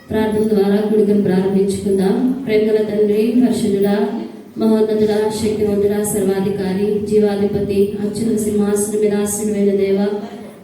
ప్రార్థన ద్వారా కూడికను ప్రారంభించుకుందాం. ప్రేమల తండ్రి, పరిశుద్ధుడా, మహోన్నతుడా, శక్తివంతుడా, సర్వాధికారి, జీవాధిపతి, అత్యున్నత సింహాసనం మీద ఆసీనుడైన దేవ,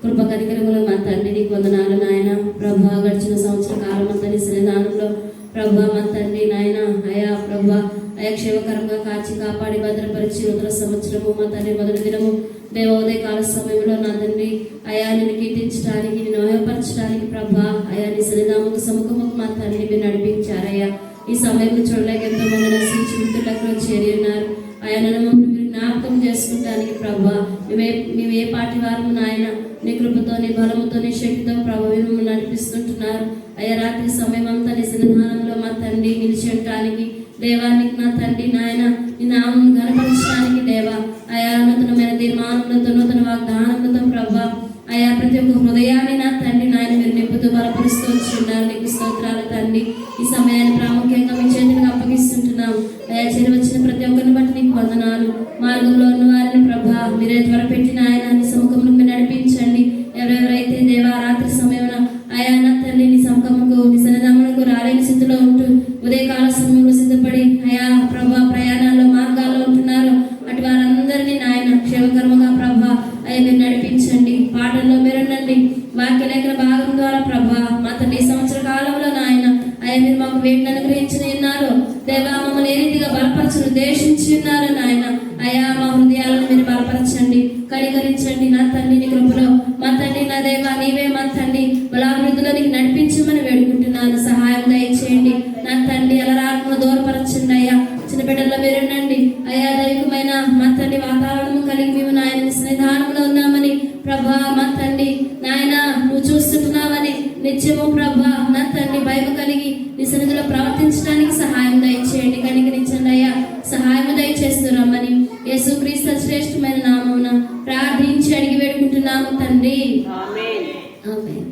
కృప కనికరములు మా తండ్రి, నీకు వందనాలు నాయన. ప్రభా, గడిచిన సంవత్సర కాలం అంతా నీ సన్నిధానంలో ప్రభా మా తండ్రి నాయన అయా ప్రభా అయా క్షేమకరంగా కాచి కాపాడి భద్రపరిచి నూతన సంవత్సరము మా తండ్రి మొదటి దినము దేవోదయ కాల సమయంలో నా తండ్రి అయా నిన్ను కీర్తించడానికి, నిన్ను మహిమపరచడానికి ప్రభా అయా నీ సన్నిధానముకు సముఖముకు మా తండ్రి మీరు నడిపించారయ్యా. ఈ సమయంలో చూడలేక ఎంతో మంది నశించి మృతులకు చేరి ఉన్నారు. అయా నన్ను మీరు జ్ఞాపకం చేసుకుంటానికి ప్రభా మేము ఏ పాటి వారము నాయన నీ కృపతో, నీ బలముతో, నీ శక్తితో ప్రభు మిమ్మల్ని నడిపిస్తుంటున్నారు. అయ్యా రాత్రి సమయం అంతా నీ సన్నిధానంలో మా తండ్రి నిలిచి ఉండటానికి దేవానికి నా తండ్రి నాయన నీ నామం గణపరచడానికి దేవా అయా నూతనమైన తీర్మానములతో, నూతన వాగ్దానములతో ప్రభా అయా ప్రతి ఒక్క హృదయాన్ని నా తండ్రి నాయన మీరు నింపుతూ బలపరుస్తూ వచ్చున్నారు. నీకు స్తోత్రాలు తండ్రి. ఈ సమయాన్ని ప్రాముఖ్యంగా మీ చేతులకు అప్పగిస్తుంటున్నాం. అయా చేరువచ్చిన ప్రతి ఒక్కరిని బట్టి నీకు వందనాలు. మార్గంలో ఉన్న వారిని ప్రభా మీరే త్వరపెట్టిన ఆయన నీ సముఖమును మీరు నడిపించండి. ఎవరెవరైతే దేవా రాత్రి సమయమున అయా నా తండ్రి నీ సముఖముకు, నీ సన్నిధానమునకు రాలేని స్థితిలో ఉంటూ ఉదయకాల సమయంలో సిద్ధపడి అయా ప్రభా ప్రయాణాల్లో మార్గాల్లో ఉంటున్నారు, అటు వారందరినీ నాయన క్షేమకరముగా ప్రభా అయ్యా మీరు నడిపించండి. పాటల్లో మీరుండండి. వాక్యలేఖన భాగం ద్వారా ప్రభా మా తండ్రి ఈ సంవత్సర కాలంలో నాయన అయ్యా మీరు మాకు వేడిని అనుగ్రహించిన ఉన్నారు దేవా, మమ్మల్ని ఏ రీతిగా బలపరచను ఉద్దేశించి ఉన్నారు నాయన. అయా మా హృదయాలను మీరు బలపరచండి, కనికరించండి నా తండ్రి. నీ కృపలో మా తండ్రి నా దేవా నీవే మా తండ్రి బలాభివృద్ధిలో నీకు నడిపించమని వేడుకుంటున్నాను. సహాయం దయచేయండి నా తండ్రి. అలరాత్మ దూరపరచండి అయ్యా. చిన్న బిడ్డల్లో మీరుండండి అయ్యా. దైవికమైన మా తండ్రి వాతావరణం కలిగి మేము నాయన సన్నిధానంలో ఉన్నామని ప్రభా మా తండ్రి నాయన నువ్వు చూస్తుంటున్నావని నిత్యము ప్రభా నా తండ్రి భయం కలిగి నీ సన్నిధిలో ప్రవర్తించడానికి సహాయం దయచేయండి, కనికరించండి అయ్యా. సహాయం దయచేస్తున్నామని యేసుక్రీస్తు శ్రేష్టమైన నామమున ప్రార్థించి అడిగి వేడుకుంటున్నాము తండ్రి. ఆమేన్. ఆమేన్.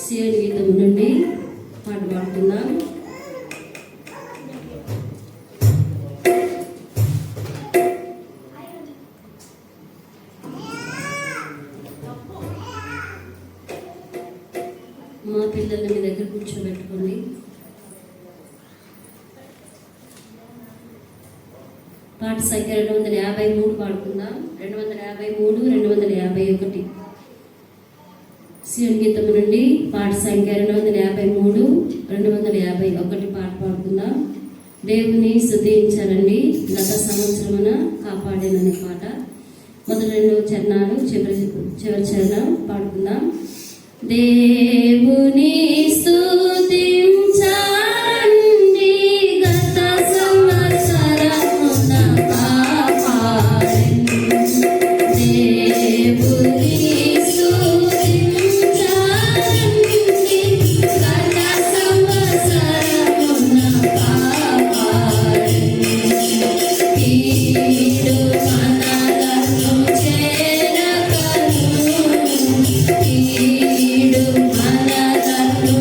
సిఐడి గీతం నుండి పాట పాడుతున్నాం. మా పిల్లల్ని మీ దగ్గర కూర్చోబెట్టుకోండి. పాట సంఖ్య 253 పాడుకుందాం. 253, 251. సియోను గీతము నుండి పాట సంఖ్య 253, 251 పాట పాడుకుందాం. దేవుని స్తుతించాలండి గత సంవత్సరమున కాపాడేననే పాట. మొదటి 2 చరణాలు, చివరి చరణం పాడుకుందాం. దేవుని స్తుతించాలండి గత సంవత్సరమున కాపాడెను. దేవుని ఈడు మనలను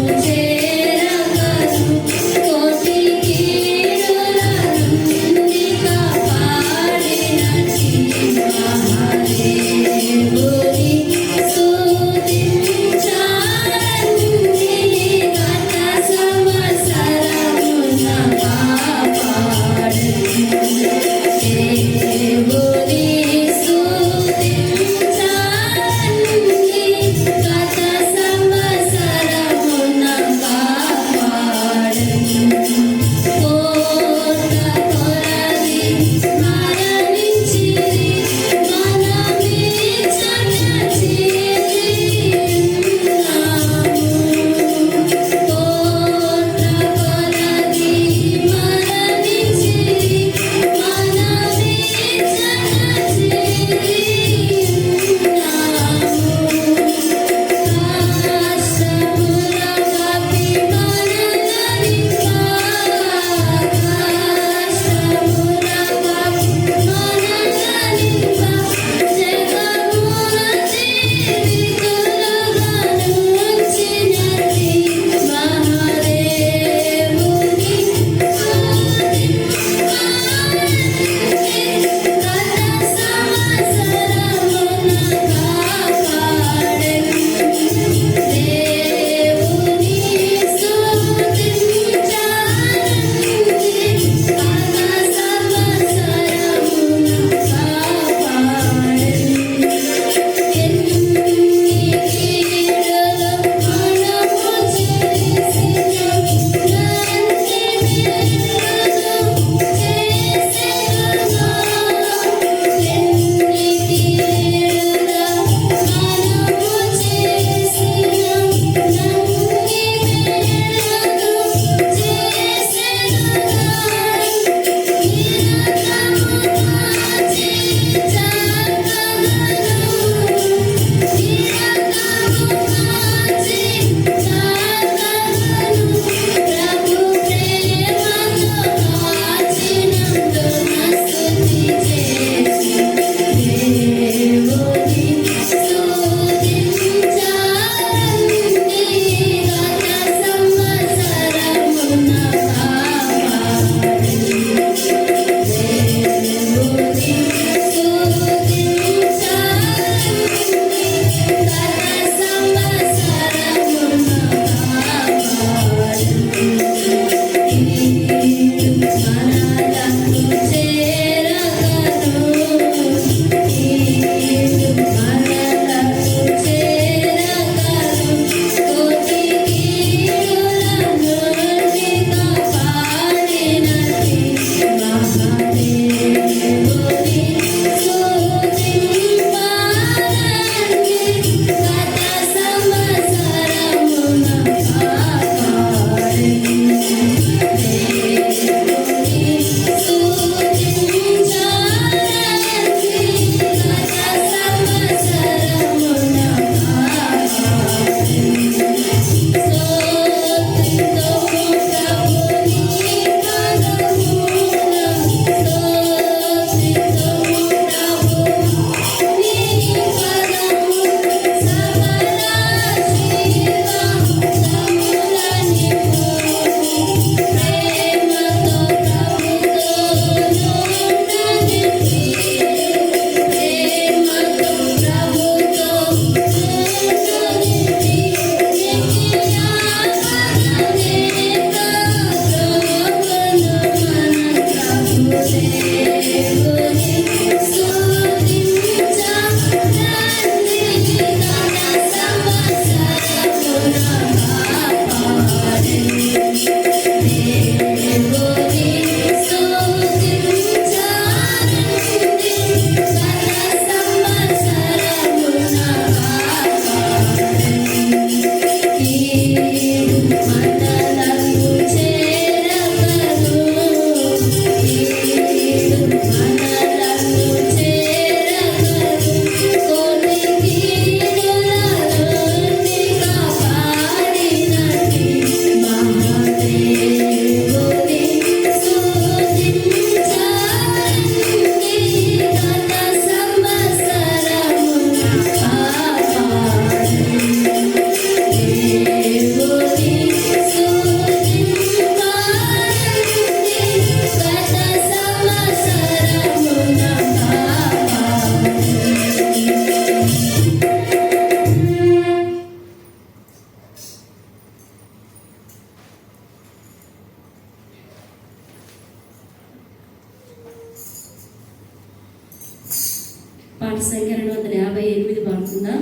సంఖ్య 258 పాడుకుందాం.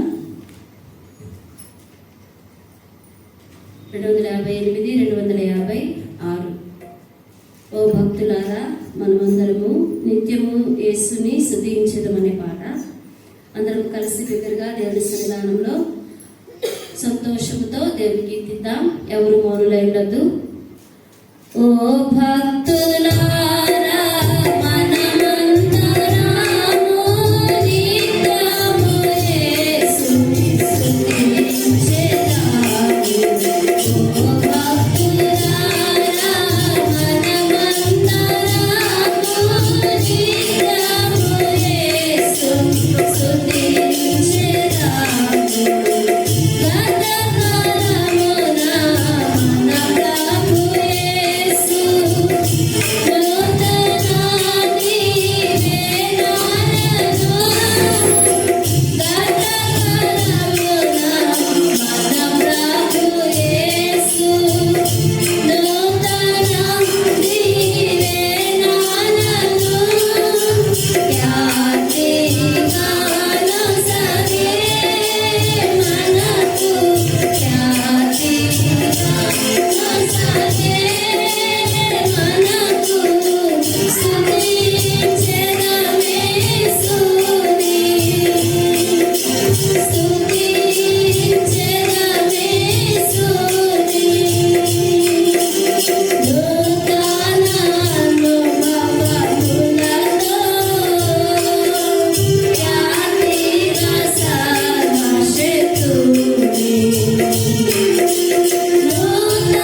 258, 256. ఓ భక్తులారా, మనమందరము నిత్యము యేసుని స్తుతించదమనే పాట అందరం కలిసి బిగ్గరగా దేవుని సన్నిధానంలో సంతోషముతో దేవుని కీర్తిద్దాం. ఎవరు మౌనులై ఉండద్దు. ఓ భక్తులారా, మనమందరము నిత్యము యేసుని స్తుతించెదము. ఓ భక్తులారా, మనమందరము నిత్యము యేసుని స్తుతించెదము. గతకాలమున మన ప్రభు యేసు నూతనాది వేదనను, గతకాలమున మన ప్రభు యేసు నూతనాది వేదనను ఖ్యాతిగా నొసగే మనకు, ఖ్యాతిగా నొసగే మనకు. స్తుతించెదమే యేసుని, స్తుతించెదమే యేసుని. నూతన అనుభవములతో ఖ్యాతిగా సర్వశక్తుని. నూతన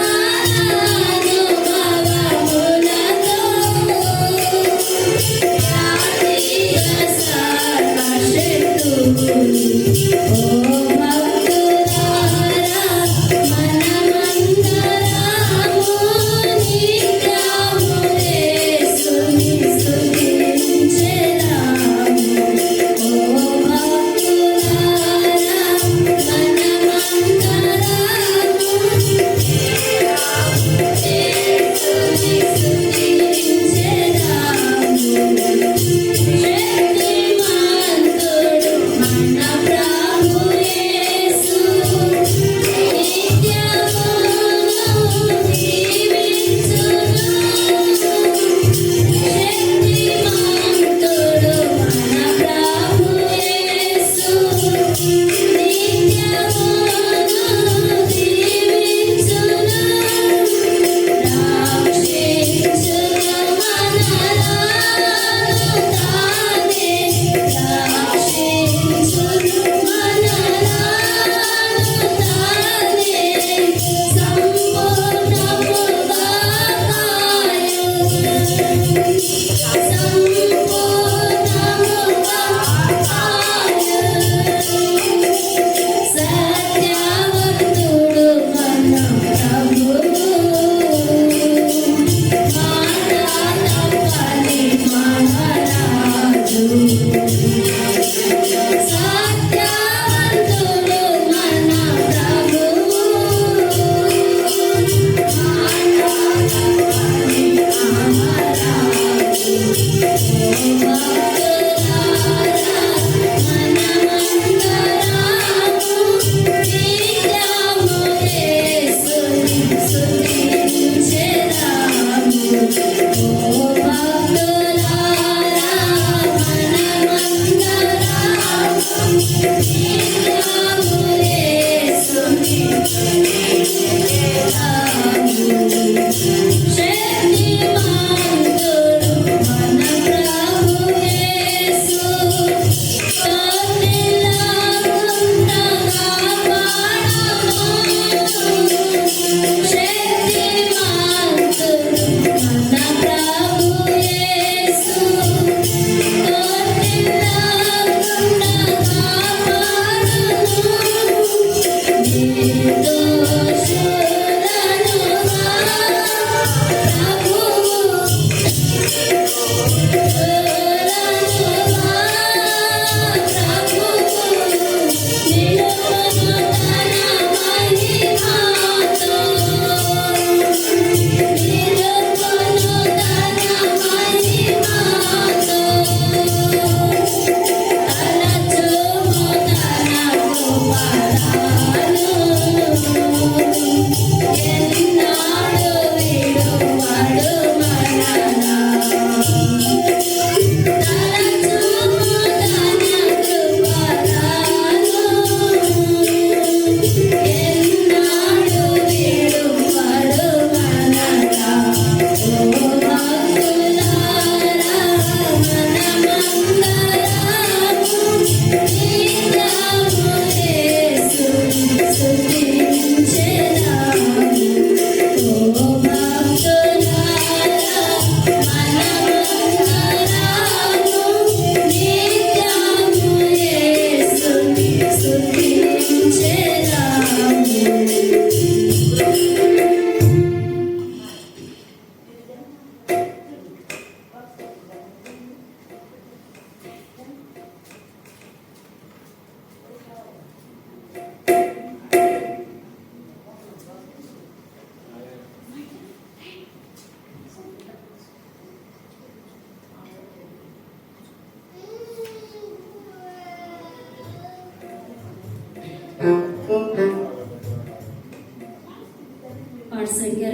అనుభవములతో ఖ్యాతిగా సర్వశక్తుని. ఓ భక్తులారా, మనమందరము నిత్యము యేసుని స్తుతించెదము. ఓ భక్తులారా, మనమందరము యేసుని స్తుతించెదము. శక్తిమంతుడు మన ప్రభు యేసు నిత్యమును జీవించును. శక్తిమంతుడు మన ప్రభు యేసు నిత్యమును జీవించును. రక్షించును మనలను తానే, రక్షించును మనలను తానే. సంపూర్ణముగా కాయును, సంపూర్ణముగా కాయును. సత్యవంతుడు మన ప్రభువు, మాట తప్పని మహారాజు. సత్యవంతుడు మన ప్రభువు, మాట తప్పని మహారాజు. ఓ భక్తులారా, మనమందరము నిత్యము యేసుని స్తుతించెదము. ఓ భక్తులారా, మనమందరము నిత్యము యేసుని స్తుతించెదము. శక్తిమంతుడు మన ప్రభు యేసు తొట్టిల్లకుండా కాపాడును. శక్తిమంతుడు మన ప్రభు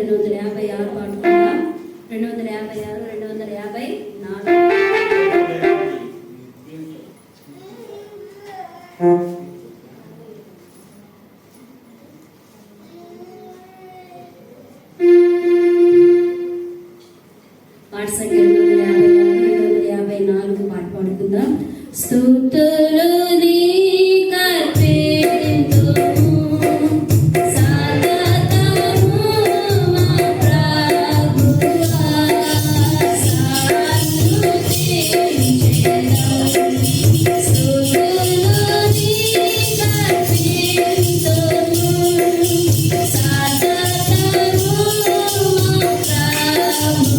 256 పాడుకుందాం. 256, 254. పాట సంఖ్య 256, 254 పాట పాడుకుందాం. స్తుతులు నీకర్పింతుము సతతము మా ప్రభువా, సన్నుతించెదము. స్తుతులు నీకర్పింతుము సతతము మా ప్రభువా,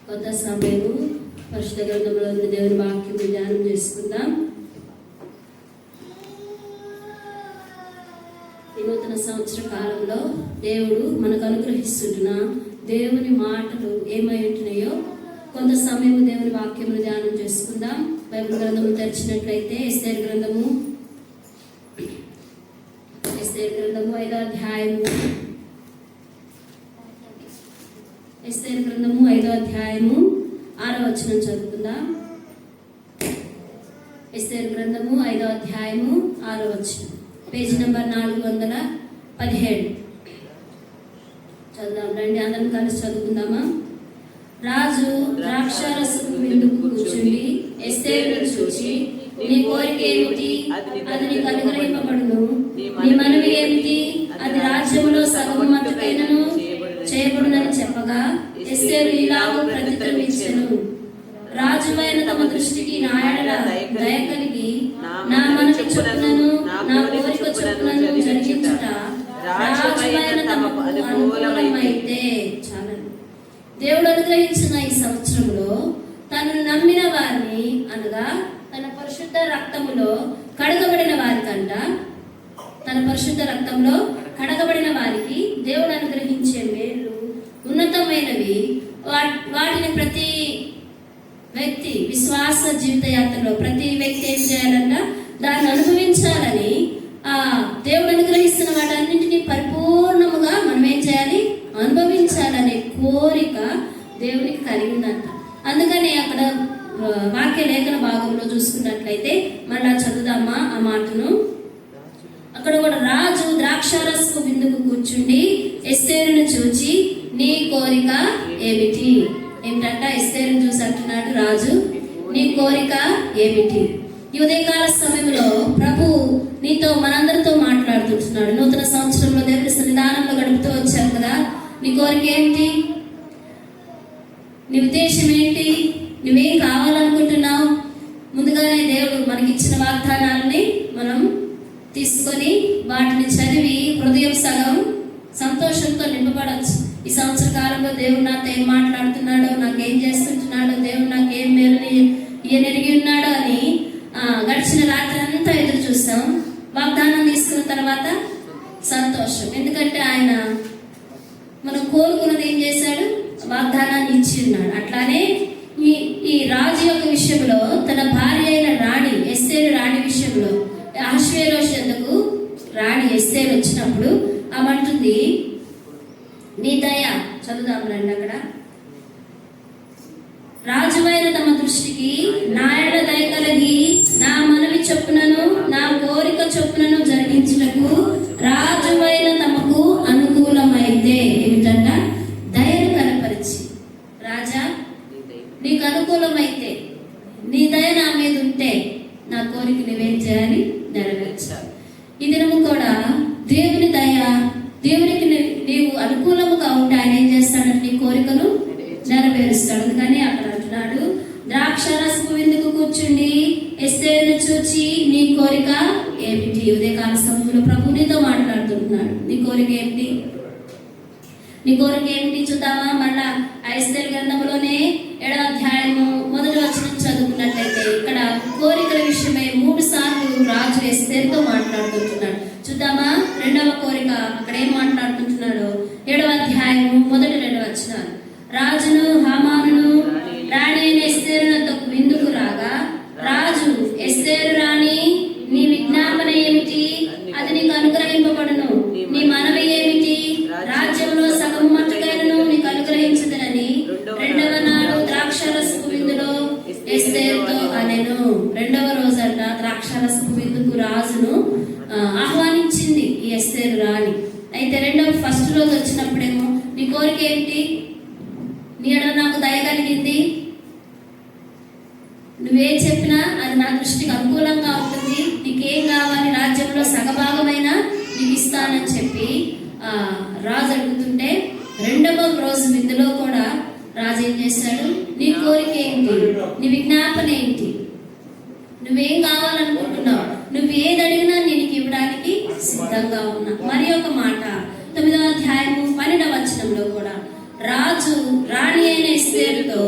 కొంత సమయము పరిశుద్ధ గ్రంథంలో ఉన్న దేవుని వాక్యం ధ్యానం చేసుకుందాం. ఈ నూతన సంవత్సర కాలంలో దేవుడు మనకు అనుగ్రహిస్తున్న దేవుని మాటలు ఏమై ఉంటున్నాయో కొంత సమయం దేవుని వాక్యమును ధ్యానం చేసుకుందాం. బైబిల్ గ్రంథము తెరిచినట్లయితే ఎస్తేరు గ్రంథము 5వ అధ్యాయము ఎస్తేరు గ్రంథము 5వ అధ్యాయము 6వ వచనం చదువుకుందాం. ఎస్తేరు గ్రంథము 5వ అధ్యాయము 6వ వచనం, పేజీ నంబర్ 419. 17 చదువుదాం రండి, అందరం కలిసి చదువుకుందామా. రాజు ద్రాక్షారసపు విందుకు కూర్చుండి ఎస్తేరును చూచి, నీ కోరిక ఏమిటి, అది నీకు అనుగ్రహింపబడును. నీ మనవి ఏమిటి, అది రాజ్యములో సగము మట్టుకైనను చేయబడునని చెప్పగా, ఎస్తేరు ఇలాగ ప్రత్యుత్తరం ఇచ్చెను. రాజువైన తమ దృష్టికి నా యెడల దయ కలిగి నా మనవి చొప్పునను నా కోరిక చొప్పునను జరిగించుట రాజువైన తమకు అనుకూలమైతే చాలండి. దేవుడు అనుగ్రహించిన ఈ సంవత్సరంలో తనను నమ్మిన వారిని, అనగా తన పరిశుద్ధ రక్తములో కడగబడిన వారికంట, తన పరిశుద్ధ రక్తంలో కడగబడిన వారికి దేవుడు అనుగ్రహించే మేలు ఉన్నతమైనవి. వాటిని ప్రతి వ్యక్తి విశ్వాస జీవిత యాత్రలో ప్రతి వ్యక్తి ఏం చేయాలంట, దాన్ని అనుభవించాలని, ఆ దేవుడు అనుగ్రహిస్తున్న వాటన్నింటినీ పరిపూర్ణముగా మనం ఏం చేయాలి, అనుభవించాలనే కోరిక దేవునికి కలిగిందంట. అందుకని అక్కడ వాక్య లేఖన భాగంలో చూసుకున్నట్లయితే మళ్ళా చదువుదామా ఆ మాటను. అక్కడ కూడా రాజు ద్రాక్షారసపు విందుకు కూర్చుండి ఎస్తేరును చూచి, నీ కోరిక ఏమిటి. ఏమిటంట, ఎస్తేరును చూసి అంటున్నాడు రాజు, నీ కోరిక ఏమిటి. ఈ ఉదయకాల సమయంలో ప్రభు నీతో మనందరితో మాట్లాడుతుంటున్నాడు. నూతన సంవత్సరంలో దేవుని సన్నిధానంలో గడుపుతూ వచ్చాం కదా. నీ కోరిక ఏంటి, నీ ఉద్దేశం ఏంటి, నువ్వేం కావాలనుకుంటున్నావు. ముందుగానే దేవుడు మనకిచ్చిన వాగ్దానాలని మనం తీసుకొని వాటిని చదివి హృదయం సగం సంతోషంతో నింపబడవచ్చు. ఈ సంవత్సర కాలంలో దేవుడు నాతో ఏం మాట్లాడుతున్నాడో, నాకేం చేస్తుంటున్నాడో, దేవుడు నాకేం మేలుని ఎరిగి ఉన్నాడో అని గడిచిన రాత్రి అంతా ఎదురు చూస్తాం. వాగ్దానం తీసుకున్న తర్వాత సంతోషం, ఎందుకంటే ఆయన మనం కోరుకున్నది ఏం చేశాడు, వాగ్దానాన్ని ఇచ్చి ఉన్నాడు. అట్లానే ఈ రాజు యొక్క విషయంలో తన భార్య అయిన రాణి ఎస్తేరు రాణి విషయంలో అహష్వేరోషు యొద్దకు రాణి ఎస్తేరు వచ్చినప్పుడు ఆమంటుంది, నీ దయ. చదువుదాం రండి. అక్కడ రాజువైన తమ దృష్టికి నా యెడల దయ కలిగి నా మనవి చొప్పునను నా కోరిక చొప్పునను జరిగించుటకు రాజువైన తమకు అనుకూలమైతే. ఏమిటంట, దయను కనపరిచి, రాజా నీకు అనుకూలమైతే, నీ దయ నా మీద ఉంటే నా కోరిక నువ్వేం చేయాలి, నెరవేర్చాలి. ఈ దినము కూడా దేవుని దయ, దేవునికి నీవు అనుకూలముగా ఉంటే ఆయన ఏం చేస్తాడంటే నీ కోరికను నెరవేరుస్తాడు. అందుకని అక్కడ అంటున్నాడు, ద్రాక్షారసపు విందుకు కూర్చుండి ఎస్తేరును చూచి, నీ కోరిక ఏమిటి. ఉదయకాల సమయంలో ప్రభు నీతో మాట్లాడుతున్నాడు. నీ కోరిక ఏమిటి, నీ కోరిక ఏమిటి చూద్దామా. మళ్ళా ఎస్తేరు గ్రంథంలోనే 7వ అధ్యాయము 1వ వచనం చదువుకున్నట్లయితే ఇక్కడ కోరికల విషయమై 3 సార్లు రాజు ఎస్తేరుతో మాట్లాడుతుంటున్నాడు. చూద్దామా 2వ కోరిక అక్కడ ఏం మాట్లాడుతుంటున్నాడో. 7వ అధ్యాయము 1-2 వచనాలు. రాజును హామానును రాణి అయిన ఎస్తేరునతో విందుకు రాగా, రాజు ఎస్తేరు రాణి, నీ విజ్ఞాపన ఏమిటి, అది నీకు అనుగ్రహింపబడును. నీ మనవి ఏమిటి, రాజ్యంలో సగము మట్టుకైనను నీకు అనుగ్రహించదనని 2వ నాడు ద్రాక్షారసపు విందులో ఎస్తేరుతో అనెను. 2వ రోజంట ద్రాక్షారసపు విందుకు రాజును ఆహ్వానించింది ఈ ఎస్తేరు రాణి. అయితే ఫస్ట్ రోజు వచ్చినప్పుడేమో, నీ కోరిక ఏంటి, నీ ఎడల నాకు దయ కలిగింది, నువ్వేం చెప్పినా అది నా దృష్టికి అనుకూలంగా ఉంటుంది, నీకేం కావాలి, రాజ్యంలో సగభాగమైన నీకు ఇస్తానని చెప్పి రాజు అడుగుతుంటే, 2వ రోజు విందులో కూడా రాజు ఏం చేశాడు, నీ కోరిక ఏంటి, నీ విజ్ఞాపన ఏంటి, నువ్వేం కావాలనుకుంటున్నావు, నువ్వు ఏది అడిగినా నేను ఇవ్వడానికి సిద్ధంగా ఉన్నా. మరి ఒక మాట 9వ అధ్యాయము 12వ వచనంలో కూడా రాజు రాణి అయిన ఎస్తేరుతో,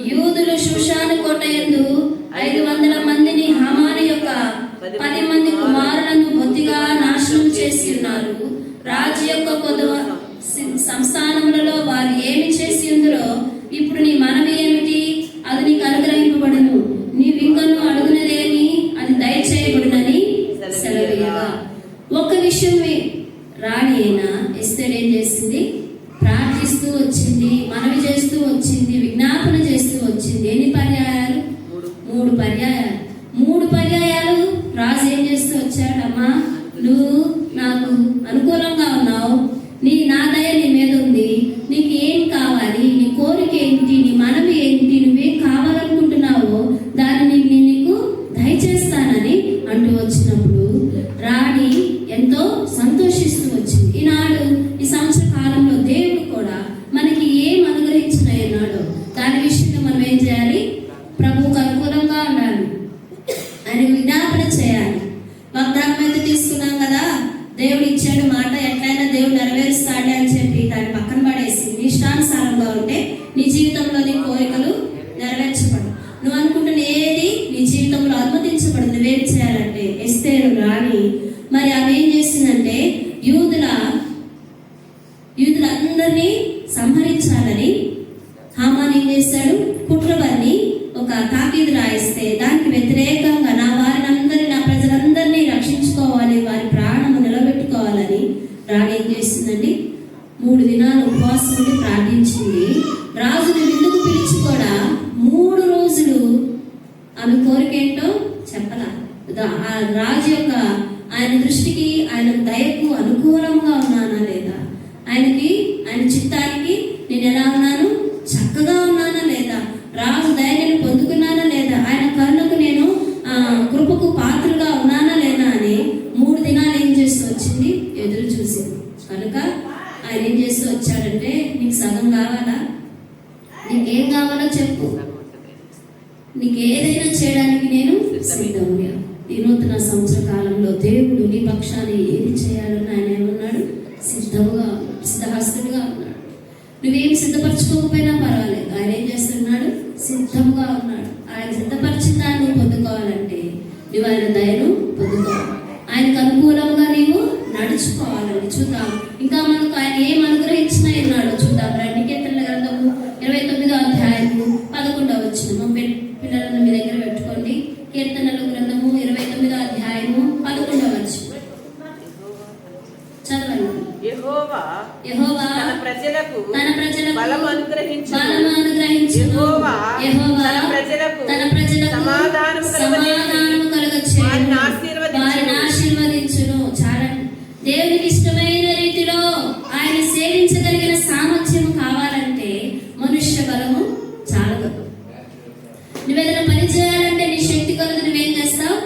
యూదులు షూషాను కోట యందు 500 మందిని హామాను యొక్క 10 మంది కుమారులను బొత్తిగా నాశనం చేసి ఉన్నారు. రాజు యొక్క కొద్ది సంస్థానములలో వారు ఏమి చేసి ఉందరో ఇప్పుడు నీ మనవి ఏమిటి, అది నీకు అనుగ్రహింపబడును. నీవింకను అడుగునదేమి, అది దయచేయబడునని సెలవీయగా. ఒక్క విషయమే రాణి అయిన ఎస్తేరు ఏం చేసింది, ప్రార్థిస్తూ వచ్చింది, మనవి చేస్తూ వచ్చింది, విజ్ఞాపన చేస్తూ వచ్చింది. ఎన్ని పర్యాయాలు, 3 పర్యాయాలు. 3 పర్యాయాలు రాజు ఏం చేస్తూ వచ్చాడు, అమ్మా నువ్వు నాకు అనుకూలంగా తాకీదు రాయిస్తే దానికి వ్యతిరేకంగా నా ప్రజలందరినీ రక్షించుకోవాలి, వారి ప్రాణము నిలబెట్టుకోవాలని రాణి ఏం చేసిందండి? 3 దినాలు ఉపవాసం ఉండి ప్రార్థించింది. రాజుని విందుకు పిలిచి కూడా 3 రోజులు ఆమె కోరిక ఏంటో చెప్పలా. ఆ రాజు యొక్క ఆయన దృష్టికి, ఆయన దయకు అనుకూలంగా ఉన్నానా లేదా, ఆయన చిత్తానికి నేను ఎలా ఉన్నాను, చక్కగా ఉన్నానా లేదా, రాజు దయని పొందుకున్నానా లేదా, ఆయన కరుణకు నేను కృపకు పాత్రగా ఉన్నానా లేదా అని 3 దినాలు ఏం చేస్తూ వచ్చింది? ఎదురు చూసింది. కనుక ఆయన ఏం చేస్తూ వచ్చాడంటే, నీకు సగం కావాలా, నీకేం కావాలో చెప్పు, నీకు ఏదైనా చేయడానికి నేను సిద్ధంగా. ఈ నూతన సంవత్సర కాలంలో దేవుడు నీ పక్షాన్ని ఏది చేయాలని ఆయన ఏమన్నాడు? సిద్ధహస్తుడిగా ఉన్నాడు. నువ్వేమి సిద్ధపరచుకోకపోయినా పర్వాలేదు, ఆయన ఏం చేస్తున్నాడు? సిద్ధంగా ఉన్నాడు. ఆయన సిద్ధపరిచిన దాన్ని పొందుకోవాలంటే నువ్వు ఆయన దయను పొందుకోవాలి, ఆయనకు అనుకూలంగా నీవు నడుచుకోవాలని. చూద్దాం ఇంకా మనకు ఆయన ఏం అనుగ్రహించినా ఉన్నాడు. చూద్దాం రండి. కీర్తనల గ్రంథము 29వ అధ్యాయము 11వ వచనం. పిల్లలను మీ దగ్గర పెట్టుకోండి. కీర్తనల గ్రంథము 29వ అధ్యాయము 11వ వచనం చదవండి. యెహోవా తన ప్రజలకు బలము బలము అనుగ్రహించును. యెహోవా తన ప్రజలకు సమాధానము కలుగచేయును. వారిని ఆశీర్వదించును. చాలండి. దేవునికి ఇష్టమైన రీతిలో ఆయన సేవించగలిగిన సామర్థ్యం కావాలంటే మనుష్య బలము చాలదు. నువ్వేదైనా పని చేయాలంటే నీ శక్తి కొలది నువ్వేం చేస్తావు?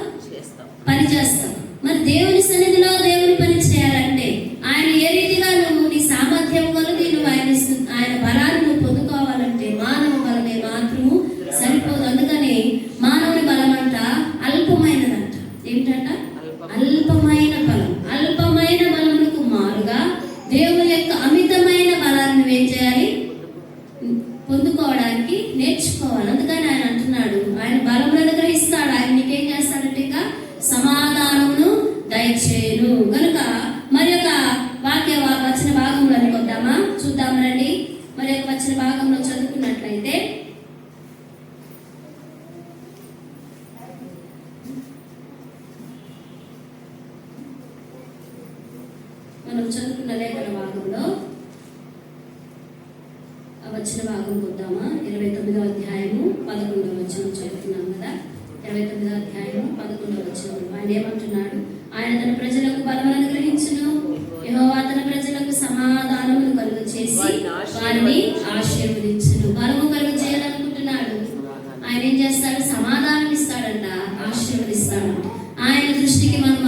పని చేస్తావు. మరి దేవుని సన్నిధిలో దేవుని పని చేయాలంటే ఆయన ఏ రీతిగా నువ్వు నీ సామర్థ్యం కొలది నువ్వు ఆయన బలాన్ని నువ్వు పొందుకోవాలంటే మానవ బలమే మాత్రము సరిపోదు. అందుకని మానవుని బలం అంట అల్పమైనదంట. ఏంటంట? అల్పమైన బలం. అల్పమైన బలములకు మారుగా దేవుని యొక్క అమితమైన బలాన్ని నువ్వేం చేయాలి? పొందుకోవడానికి నేర్చుకోవాలి. అందుకని ఆయన అంటున్నాడు, ఆయన బలమును అనుగ్రహిస్తాడు. ఆయన నీకేం చేస్తాడంటే ఇక సమాధానమును దయచేయును. కనుక మరి యొక్క వచన భాగంలోనికి వద్దామా? చూద్దాం రండి. మరి యొక్క వచన భాగంలో చదువుకున్నట్లయితే మనం చదువుకున్న లేఖన భాగంలో వచ్చిన భాగం చూద్దామా? 29వ అధ్యాయము 11వ వచనం చదువుతున్నాం కదా. 29వ అధ్యాయము 11వ వచనం ఆయన ఏమంటున్నాడు? ఆయన తన ప్రజలకు బలమును అనుగ్రహించును. యెహోవా తన ప్రజలకు సమాధానమును కలుగు చేసి వారిని ఆశీర్వదించును. బలము కలుగు చేయాలనుకుంటున్నాడు. ఆయన ఏం చేస్తాడు? సమాధానం ఇస్తాడంట, ఆశీర్వదిస్తాడు. ఆయన దృష్టికి మనం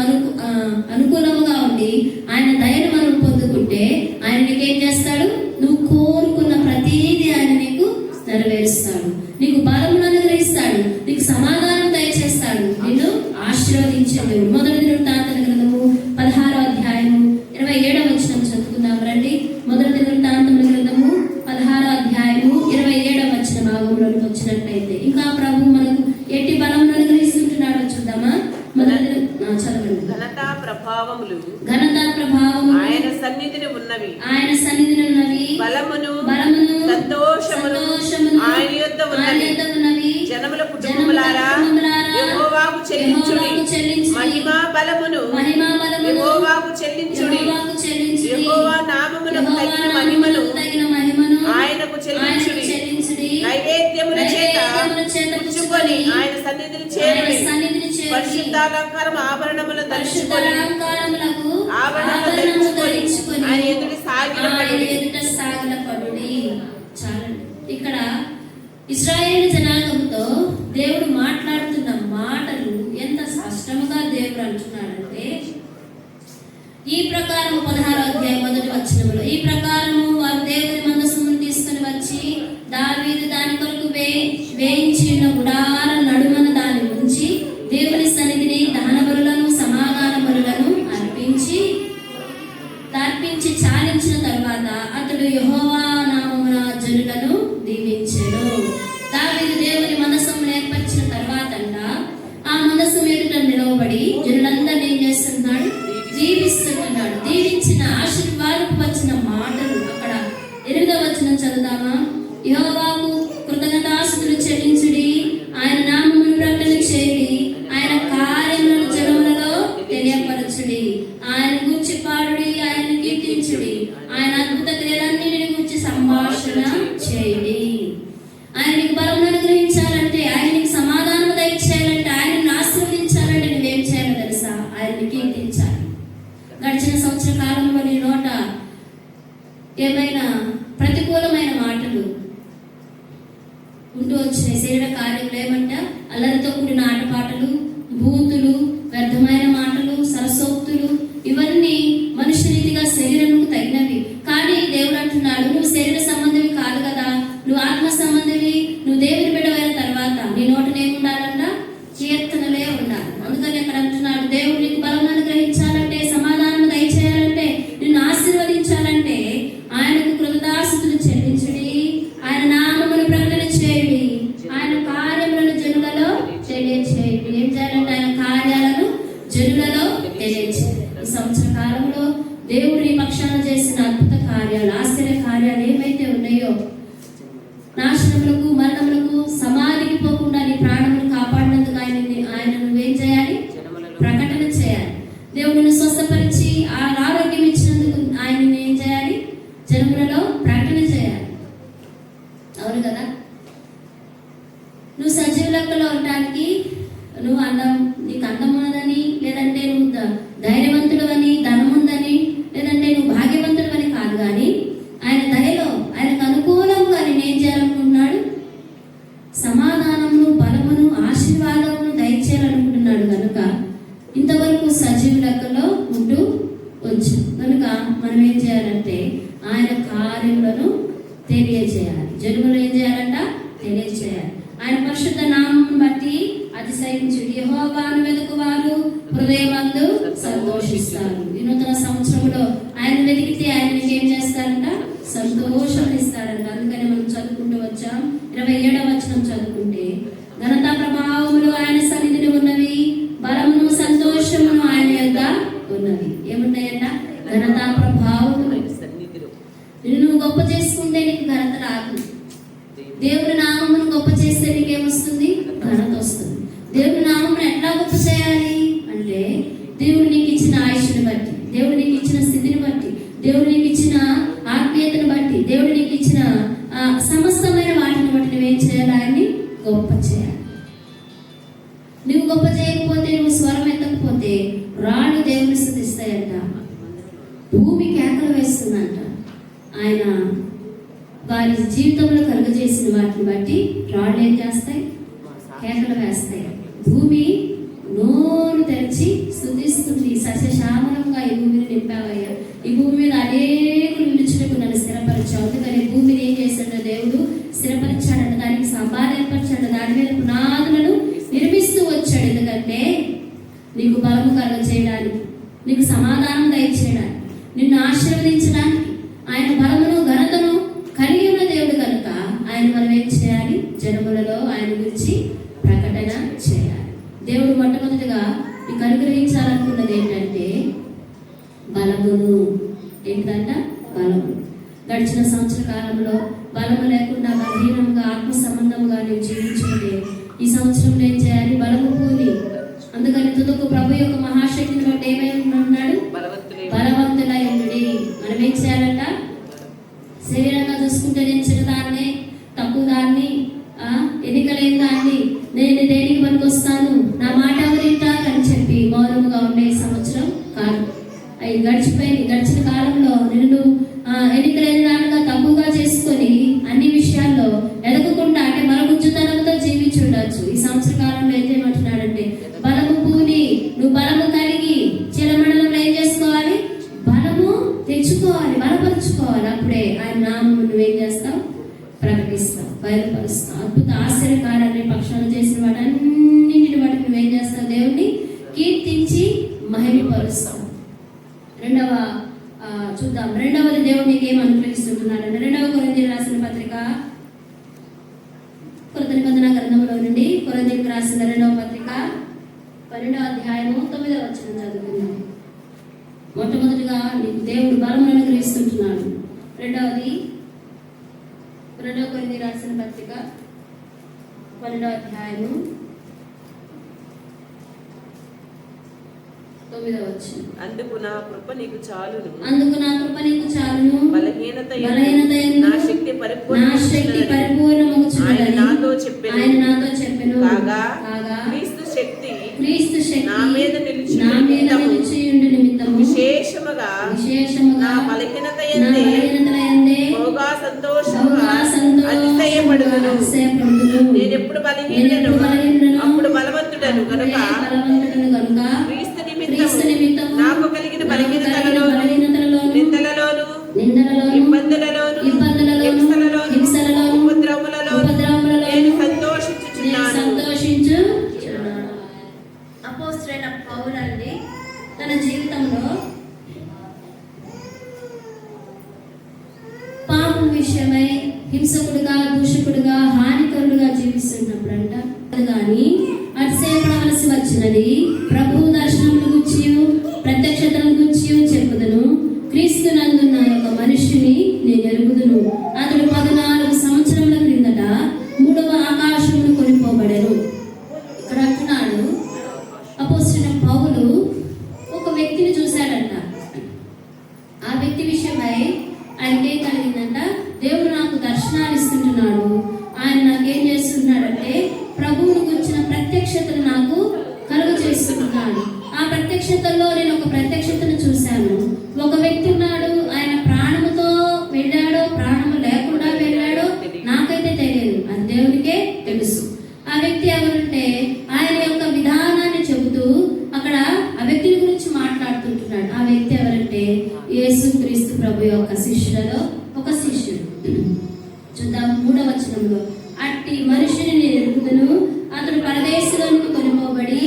అనుకూలముగా ఉండి ఆయన దయను మనం పొందుకుంటే ఆయన నీకేం చేస్తాడు? నువ్వు కోరుకున్న ప్రతిదీ ఆయన నీకు నెరవేరుస్తాడు. నీకు బలమును అనుగ్రహిస్తాడు, నీకు సమాధానం దయచేస్తాడు, నిన్ను ఆశీర్వదించాడు. మొదటి వృత్తాంతముల గ్రంథము 16వ అధ్యాయము 27వ వచనం చదువుకుందాం రండి. మొదటి వృత్తాంతముల గ్రంథము 16వ అధ్యాయము 27వ వచన భాగంలోకి వచ్చినట్లయితే ఇంకా ప్రభు మనకు ఎట్టి బలమును అనుగ్రహిస్తుంటున్నాడో చూద్దామా? మొదటి చదవండి. ఘనతా ప్రభావములు ఆయన సన్నిధిని ఉన్నవి. బలమును సంతోషమును ఆయన యొద్ద ఉన్నవి. జనముల కుటుంబములారా యెహోవాకు చెల్లించుడి. మహిమా బలమును యెహోవాకు చెల్లించుడి. యెహోవా నామమునకు తగిన మహిమను ఆయనకు చెల్లించుడి. నైవేద్యముల చేత పుచ్చుకొని ఆయన సన్నిధిని చేరుడి. పరిశుద్ధాలంకారం ఆభరణములు ధరించుకొని ఆయన ఎదుట సాగిలపడుడి. చాలండి. ఇక్కడ ఇశ్రాయేలు జనాంగంతో దేవుడు మాట్లాడుతున్న మాటలు ఎంత స్పష్టముగా దేవుడు అంటున్నాడంటే, ఈ ప్రకారం 16వ అధ్యాయం 1వ వచనంలో ఈ ప్రకారము వారు దేవుని మందసమును తీసుకుని వచ్చి దావీదు దాని కొరకు వేయించిన గుడార నడుమన దాని ఉంచి దేవుని సన్నిధిని దహన బలులను సమాధాన బలులను అర్పించి చాలించిన తర్వాత అతడు యెహోవా నామమున జనులను దీవించెను. దావీదు దేవుని మందసమును ఏర్పరిచిన తర్వాత ఆ మందసం ఎదుట నిలవబడి జనులందరినీ ఏం చేస్తున్నాడు? దీవిస్తున్నాడు. దీవించిన ఆశీర్వాదపు వచ్చిన మాటలు అక్కడ 8వ వచనం చదువుదామా? యెహోవాకు కృతజ్ఞతాస్తుతులు చెల్లించుడి. ఆయన ఆయన అద్భుత క్రియలన్నిటిని గురించి సంభాషణ చేయండి. ఆయన నీకు బలం అనుగ్రహించాలంటే, ఆయన నీకు సమాధానం దయచేయాలంటే, ఆయనను ఆశీర్వదించాలంటే నువ్వేం చేయాలో తెలుసా? ఆయన్ని కీర్తించాలి. గడిచిన సంవత్సర కాలంలో నీ నోట ఏమైనా ప్రతికూలమైన మాటలు ఉంటూ వచ్చినాయి. శరీర కార్యములు ఏమంట? అల్లరితో కూడిన ఆటపాటలు, బూతులు, వ్యర్థమైన మాటలు, సరసోక్తులు, ఇవన్నీ మనుష్య రీతిగా శరీరంకు తగినవి. కానీ దేవుడు అంటున్నాడు, నువ్వు శరీర సంబంధివి కాదు కదా, నువ్వు ఆత్మ సంబంధివి. నువ్వు దేవుని బిడ్డవైన తర్వాత నీ నోటనేముండాలంట? కీర్తనలే ఉండాలి. అందుకని అక్కడ అంటున్నాడు, దేవుడు నీకు బలం అనుగ్రహించాలంటే, సమాధానం దయచేయాలంటే, నిన్ను ఆశీర్వదించాలంటే ఆయనకు కృతదాసుతులు చెల్లించుడి, ఆయన నామమును ప్రకటన చేయుడి, ఆయన కార్యములను జనులలో తెలియచేయండి. ఏం చేయాలంటే? ఆయన కార్యాలను జనులలో తెలియచేయాలి. ఈ సంవత్సర కాలంలో దేవుడు నీ పక్షాన చేసిన అద్భుత కార్యాలు, ఆశ్చర్య కార్యాలు ఏమైతే ఉన్నాయో, నాశనములకు, మరణములకు, సమాధికి పోకుండా నీ ప్రాణమును కాపాడినందుకు ఆయన నువ్వేం చేయాలి? ప్రకటన చేయాలి. దేవుడిని స్వస్థపరిచి ఆరోగ్యం ఇచ్చినందుకు ఆయన ఏం చేయాలి? జనములలో ప్రకటన చేయాలి. అవును కదా? నువ్వు సజీవ లెక్కలో ఉండడానికి నువ్వు నీకు అందం ఉన్నదని, లేదంటే నువ్వు ధైర్యవంతుడు అని, ధనం ఉందని, లేదంటే నువ్వు భాగ్యవంతుడు అని కాదు, కానీ ఆయన దయలో ఆయనకు అనుకూలంగా నేనేం చేయాలనుకుంటున్నాడు? సమాధానమును, బలమును, ఆశీర్వాదమును దయచేయాలనుకుంటున్నాడు. కనుక ఇంతవరకు సజీవ లెక్కలో ఉంటూ వచ్చు. కనుక మనం ఏం చేయాలంటే ఆయన కార్యములను తెలియజేయాలి. జనులు ఏం చేయాలంట? తెలియజేయాలి. ఆయన పరిశుద్ధ నామమును బట్టి అతిశయించుడి. యెహోవాను వెతుకువారు హృదయమందు సంతోషిస్తారు. ఈ నూతన సంవత్సరంలో ఆయన వెతికితే ఆయన మీకు ఏం చేస్తారంట? సంతోషం ఇస్తారంట. అందుకని మనం చదువుకుంటూ వచ్చాం. 27వ వచనం చదువుకుంటే, ఘనత ప్రభావములు ఆయన సన్నిధిని ఉన్నవి, బలమును సంతోషమును ఆయన యొద్ద ఉన్నవి. ఏమున్నాయంట? ఘనత ప్రభావములు. నువ్వు గొప్ప చేసుకుంటే నీకు ఘనత రాదు. దేవుడి నామమును గొప్ప చేస్తే నీకేమొస్తుంది? ఘనత వస్తుంది. దేవుడి నామమును ఎట్లా గొప్ప చేయాలి అంటే, దేవుడు నీకు ఇచ్చిన ఆయుష్ని బట్టి, దేవుడు నీకు ఇచ్చిన స్థితిని బట్టి, దేవుడు నీకు ఇచ్చిన ఆత్మీయతను బట్టి, దేవుడు నీకు ఇచ్చిన సమస్తమైన వాటిని బట్టి నువ్వేం చేయాలి? ఆయన్ని గొప్ప చేయాలి. నువ్వు గొప్ప చేయకపోతే, నువ్వు స్వరం ఎత్తకపోతే రాళ్ళు దేవుని స్తుతిస్తాయంట, భూమి కేకలు వేస్తుందంట. ఆయన వారి జీవితంలో కలుగజేసిన వాటిని బట్టి రాళ్ళు ఏం చేస్తాయి? కేకలు వేస్తాయి. భూమి నోరు తెరిచి స్తుతిస్తుంది. సస్యశ్యామలంగా ఈ భూమిని నింపావయ్యా, ఈ భూమి మీద అనేకులు నిలుచుటకు నన్ను స్థిరపరిచావు. అందుకని భూమిని ఏం చేశాడు? దేవుడు స్థిరపరిచాడంట, దానికి సంపాదన ఏర్పరిచాడు, దాని మీద పునాదులను నిర్మిస్తూ వచ్చాడు. ఎందుకంటే నీకు బలము కలుగజేయడానికి, నీకు సమాధానం దయచేయడానికి, నిన్ను ఆశీర్వదించడానికి, ఆయన బలమును, ఘనతను కలిగి ఉన్న దేవుడు కనుక ఆయన మనం ఏం చేయాలి? జనములలో ఆయన గురించి ప్రకటన చేయాలి. దేవుడు మొట్టమొదటిగా నీకు అనుగ్రహించాలనుకున్నది ఏంటంటే బలమును. ఏంటంట? బలము. గడిచిన సంవత్సర కాలంలో బలము లేకుండా బలహీనంగా, ఆత్మ సంబంధంగా నువ్వు జీవించుకుంటే ఈ సంవత్సరం ఏం చేయాలి? బలము పూని. అందుకని తుదకు ప్రభు యొక్క మహాశక్తిని బట్టి ఏమై ఉన్నాడు? బలవంతులై ఉండి. మనం ఏం చేయాలంట? శరీరంగా చూసుకుంటే నేను చిన్నదాన్ని, తక్కువ దాన్ని, ఎన్నికలేని దాన్ని, నేను దేనికి పనికి వస్తాను, నా మాట ఎవరు వింటారు అని చెప్పి మౌనంగా ఉండే సంవత్సరం కాదు. అవి గడిచిపోయింది. గడిచిన కాలంలో నిన్ను ఎన్నికలేని దానిగా తక్కువగా చేసుకొని అన్ని విషయాల్లో ఎదగకుండా, అంటే మరగుజ్జుతనంతో జీవించి ఉండొచ్చు. ఈ సంవత్సర కాలంలో ఏం చేయమంటున్నాడంటే బలము పూని, నువ్వు బలము కలిగి చిరమండలంలో ఏం చేసుకోవాలి? బలము తెచ్చుకోవాలి, బలపరుచుకోవాలి. అప్పుడే ఆయన నామము నువ్వేం చేస్తావు? ప్రకటిస్తావు, బయలుపరుస్తావు. అద్భుత ఆశ్చర్యకారాన్ని పక్షాన చేసిన వాటన్నింటిని బట్టి నువ్వేం చేస్తావు? దేవుణ్ణి కీర్తించి మహిమపరుస్తావు. చూద్దాం. రెండవది దేవుడు నీకు ఏం అనుగ్రహిస్తుంటున్నాడంటే 2వ కొరింథీయులకు రాసిన పత్రిక, కొత్త నిబంధన గ్రంథంలో నుండి కొరింథీయులకు రాసిన 2వ పత్రిక 12వ అధ్యాయము 9వ వచనం చదువుకుందాం. మొట్టమొదటిగా నీకు దేవుడు బలం అనుగ్రహిస్తుంటున్నాడు. రెండవది 2వ కొరింథీయులకు రాసిన పత్రిక 12వ అధ్యాయము 9వ వచనం. అందుకు నా కృప నీకు చాలును, అందుకు నా కృప నీకు చాలును, బలహీనత బలహీనత యందు నా శక్తి నా శక్తి పరిపూర్ణమగుచున్నదని పరిపూర్ణమగుచున్నదని ఆయన నాతో చెప్పెను. ఆయన నాతో చెప్పెను. కాగా కాగా క్రీస్తు శక్తి క్రీస్తు శక్తి నా మీద నిలిచి నా మీద నిమిత్తము నిలిచియుండు నిమిత్తము విశేషముగా విశేషముగా నా బలహీనత నా యందే బలహీనతల యందే బహుగా సంతోషముగా బహుగా సంతోషముగా అతిశయపడుదును. అతిశయపడుదును. నేనెప్పుడు బలహీనను నేనెప్పుడు బలహీనుడను, అప్పుడు బలవంతుడను కనుక బలవంతుడను కనుక క్రీస్తు క్రీస్తు నిమిత్తము నిమిత్తము నాకు కలిగిన నాకు కలిగిన బలహీనతలలోను బలహీనతలలోను నిందలలోను నిందలలోను ఇబ్బందులలోను హింసలలోను హింసలలోను ఉపద్రవములలోను నేను నేను సంతోషించుచున్నాను. సంతోషించుచున్నాను. అపోస్తలుడైన పౌలు అండి తన జీవితంలో పాపం విషయమై హింసకుడుగా, దూషకుడుగా, హానికరుడుగా జీవిస్తున్నప్పుడంట కానీ అతిశయపడవలసి వచ్చినది. ప్రభు దర్శనముల గురించి ప్రత్యక్షతల గురించి చెప్పుదును. క్రీస్తు నందున్న ఒక మనిషిని నేను ఎరుగుదును. అతడు 14 సంవత్సరముల క్రిందట 3వ ఆకాశమును కొనిపోబడెను. ఇక్కడ అంటున్నాడు అపోస్తలుడైన పౌలు ఒక వ్యక్తిని చూశాడంట. ఆ వ్యక్తి విషయమై ఆయనకి ఏం కలిగిందంట, దేవుడు నాకు దర్శనాలు ఇస్తుంటున్నాడు, ఆయన నాకేం చేస్తున్నాడంటే ప్రభువును గురించిన ప్రత్యక్షతను నాకు కలుగ చేస్తున్నాడు. ఆ ప్రత్యక్షతల్లో నేను ఒక ప్రత్యక్షతను చూశాను. ఒక వ్యక్తి ఉన్నాడు, ఆయన ప్రాణముతో వెళ్ళాడో ప్రాణము లేకుండా వెళ్ళాడో నాకైతే తెలియదు, అది దేవునికే తెలుసు. ఆ వ్యక్తి ఎవరంటే ఆయన యొక్క విధానాన్ని చెబుతూ అక్కడ ఆ వ్యక్తి గురించి మాట్లాడుతుంటున్నాడు. ఆ వ్యక్తి ఎవరంటే యేసు క్రీస్తు ప్రభు యొక్క శిష్యులలో ఒక శిష్యుడు. చూద్దాం 3వ వచనంలో, అట్టి మనుషుని నేను ఎరుగుదును, అతడు పరదేశంలోనికి కొనిపోబడి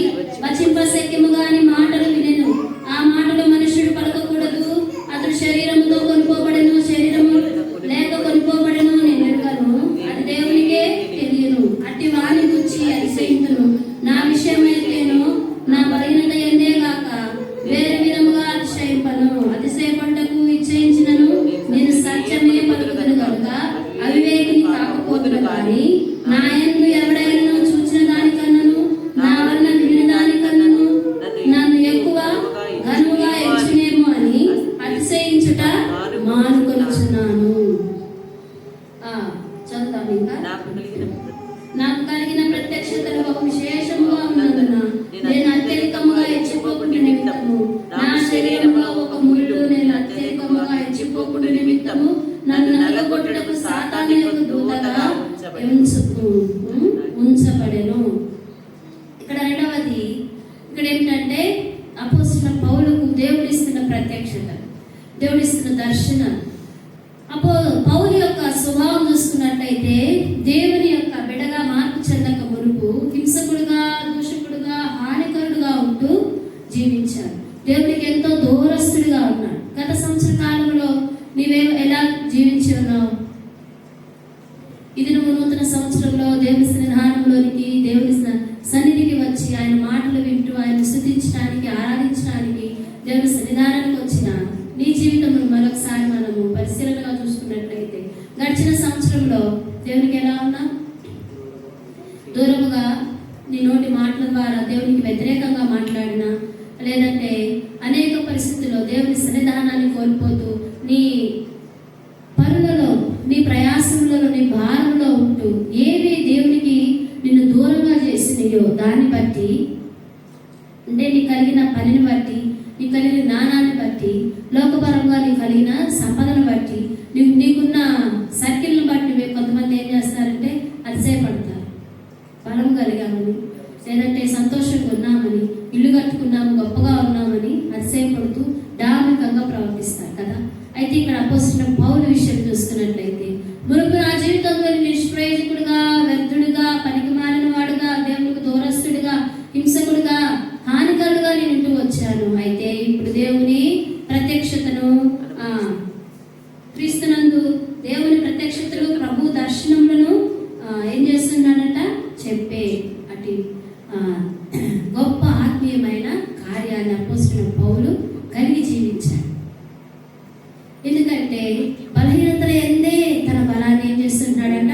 వచింపశక్యము గాని మాటలు వినెను. ఆ మాటలు మనుషుడు పలకకూడదు. అతడు శరీరముతో కొనిపోబడెను, శరీరము లేక కొనిపోబడెను, నేను ఎరుగను, అది దేవునికే తెలియను. అట్టి వాని గురించి అతిశయింతును. నా విషయమైతేను నా బలహీనత ఎందే గాక వేరే విధముగా అతిశయింపను. అతిశయపడ్డకు ఇచ్చయించినను నేను సత్యమే పలుకుదును కనుక అవివేకిని కాకపోతును. కానీ నా యందు ఎవడైనా చూచిన దానికన్నను నా వలన విని దానికన్నను నన్ను ఎక్కువ ఘనముగా ఎంచునేమో అని అతిశయించుట మానుకొనుచున్నాను. చదువుతాం ఇంకా. నాకు కలిగిన ప్రత్యక్షతలు ఒక విశేషముగా ఉన్నందున నేను అత్యధికముగా హెచ్చిపోకుండా నిమిత్తము నా శరీరంలో ఒక ముళ్ళు నేను అత్యధికముగా హెచ్చిపోకుండా నిమిత్తము నన్ను నలగొట్టుటకు సాతాను యొక్క దూతగా ఉంచబడెను. ఇక్కడ రెండవది ఇక్కడ ఏంటంటే అపోస్తలుడైన పౌలుకు దేవుడిస్తున్న ప్రత్యక్షత, దేవుడిస్తున్న దర్శనం. పౌలు యొక్క స్వభావం చూసుకున్నట్లయితే దేవుని యొక్క బిడగా మార్పు చెందక మునుపు హింసకుడుగా, దూషకుడుగా, హానికరుడుగా ఉంటూ జీవించాడు. దేవునికి ఎంతో దూరస్తుడిగా ఉన్నాడు. గత సంవత్సర కాలంలో నీవేమో ఎలా జీవించి ఉన్నావు? ఇది నువ్వు నూతన సంవత్సరంలో దేవుని సన్నిధానంలోనికి, దేవుని సన్నిధికి వచ్చి ఆయన మాటలు వింటూ ఆయన స్తుతించడానికి, ఆరాధించడానికి దేవుని సన్నిధానానికి వచ్చిన నీ జీవితంలో మరొకసారి మనము పరిశీలనగా చూసుకున్నట్లయితే గడిచిన సంవత్సరంలో దేవునికి ఎలా ఉన్నా? దూరముగా నీ నోటి మాటల ద్వారా దేవునికి వ్యతిరేకంగా మాట్లాడినా, లేదంటే అనేక పరిస్థితుల్లో దేవుని సన్నిధానాన్ని కోల్పోతూ నీ పనులలో, నీ ప్రయాసములలో, నీ భారంలో ఉంటూ ఏవి దేవునికి నిన్ను దూరంగా చేసినాయో దాన్ని బట్టి, అంటే నీ కలిగిన పనిని బట్టి, నీ కలిగిన జ్ఞానాన్ని బట్టి, లోకపరంగా నీ కలిగిన సంపదను బట్టి, నీకున్న సర్కిల్ని బట్టి కొంతమంది ఏం చేస్తారంటే అతిశయపడతారు. బలం కలిగామని, లేదంటే సంతోషంగా ఉన్నామని, ఇల్లు కట్టుకున్నాము, గొప్పగా ఉన్నామని అతిశయపడుతూ ధార్మికంగా ప్రవర్తిస్తారు కదా. అయితే ఇక్కడ అపోస్తలుడైన పౌలు విషయం చూసుకున్నట్లయితే, మునుపు నా జీవితంలో నిష్ప్రయోజకుడుగా, వ్యర్థుడిగా, పనికి మారిన వాడుగా, దేవునికి దూరస్తుడిగా, హింసకుడుగా, హానికరుడుగా నేను ఇంటూ వచ్చాను. అయితే ఇప్పుడు దేవుని ప్రత్యక్షతను, క్రీస్తునందు దేవుని ప్రత్యక్షతలు, ప్రభు దర్శనములను ఏం చేస్తున్నాడట చెప్పే అటు గొప్ప ఆత్మీయమైన కార్యాన్ని అపోస్తలుడైన పౌలు కలిగి జీవించాడు. ఎందుకంటే బలహీనతల ఎందే తన బలాన్ని ఏం చేస్తున్నాడంట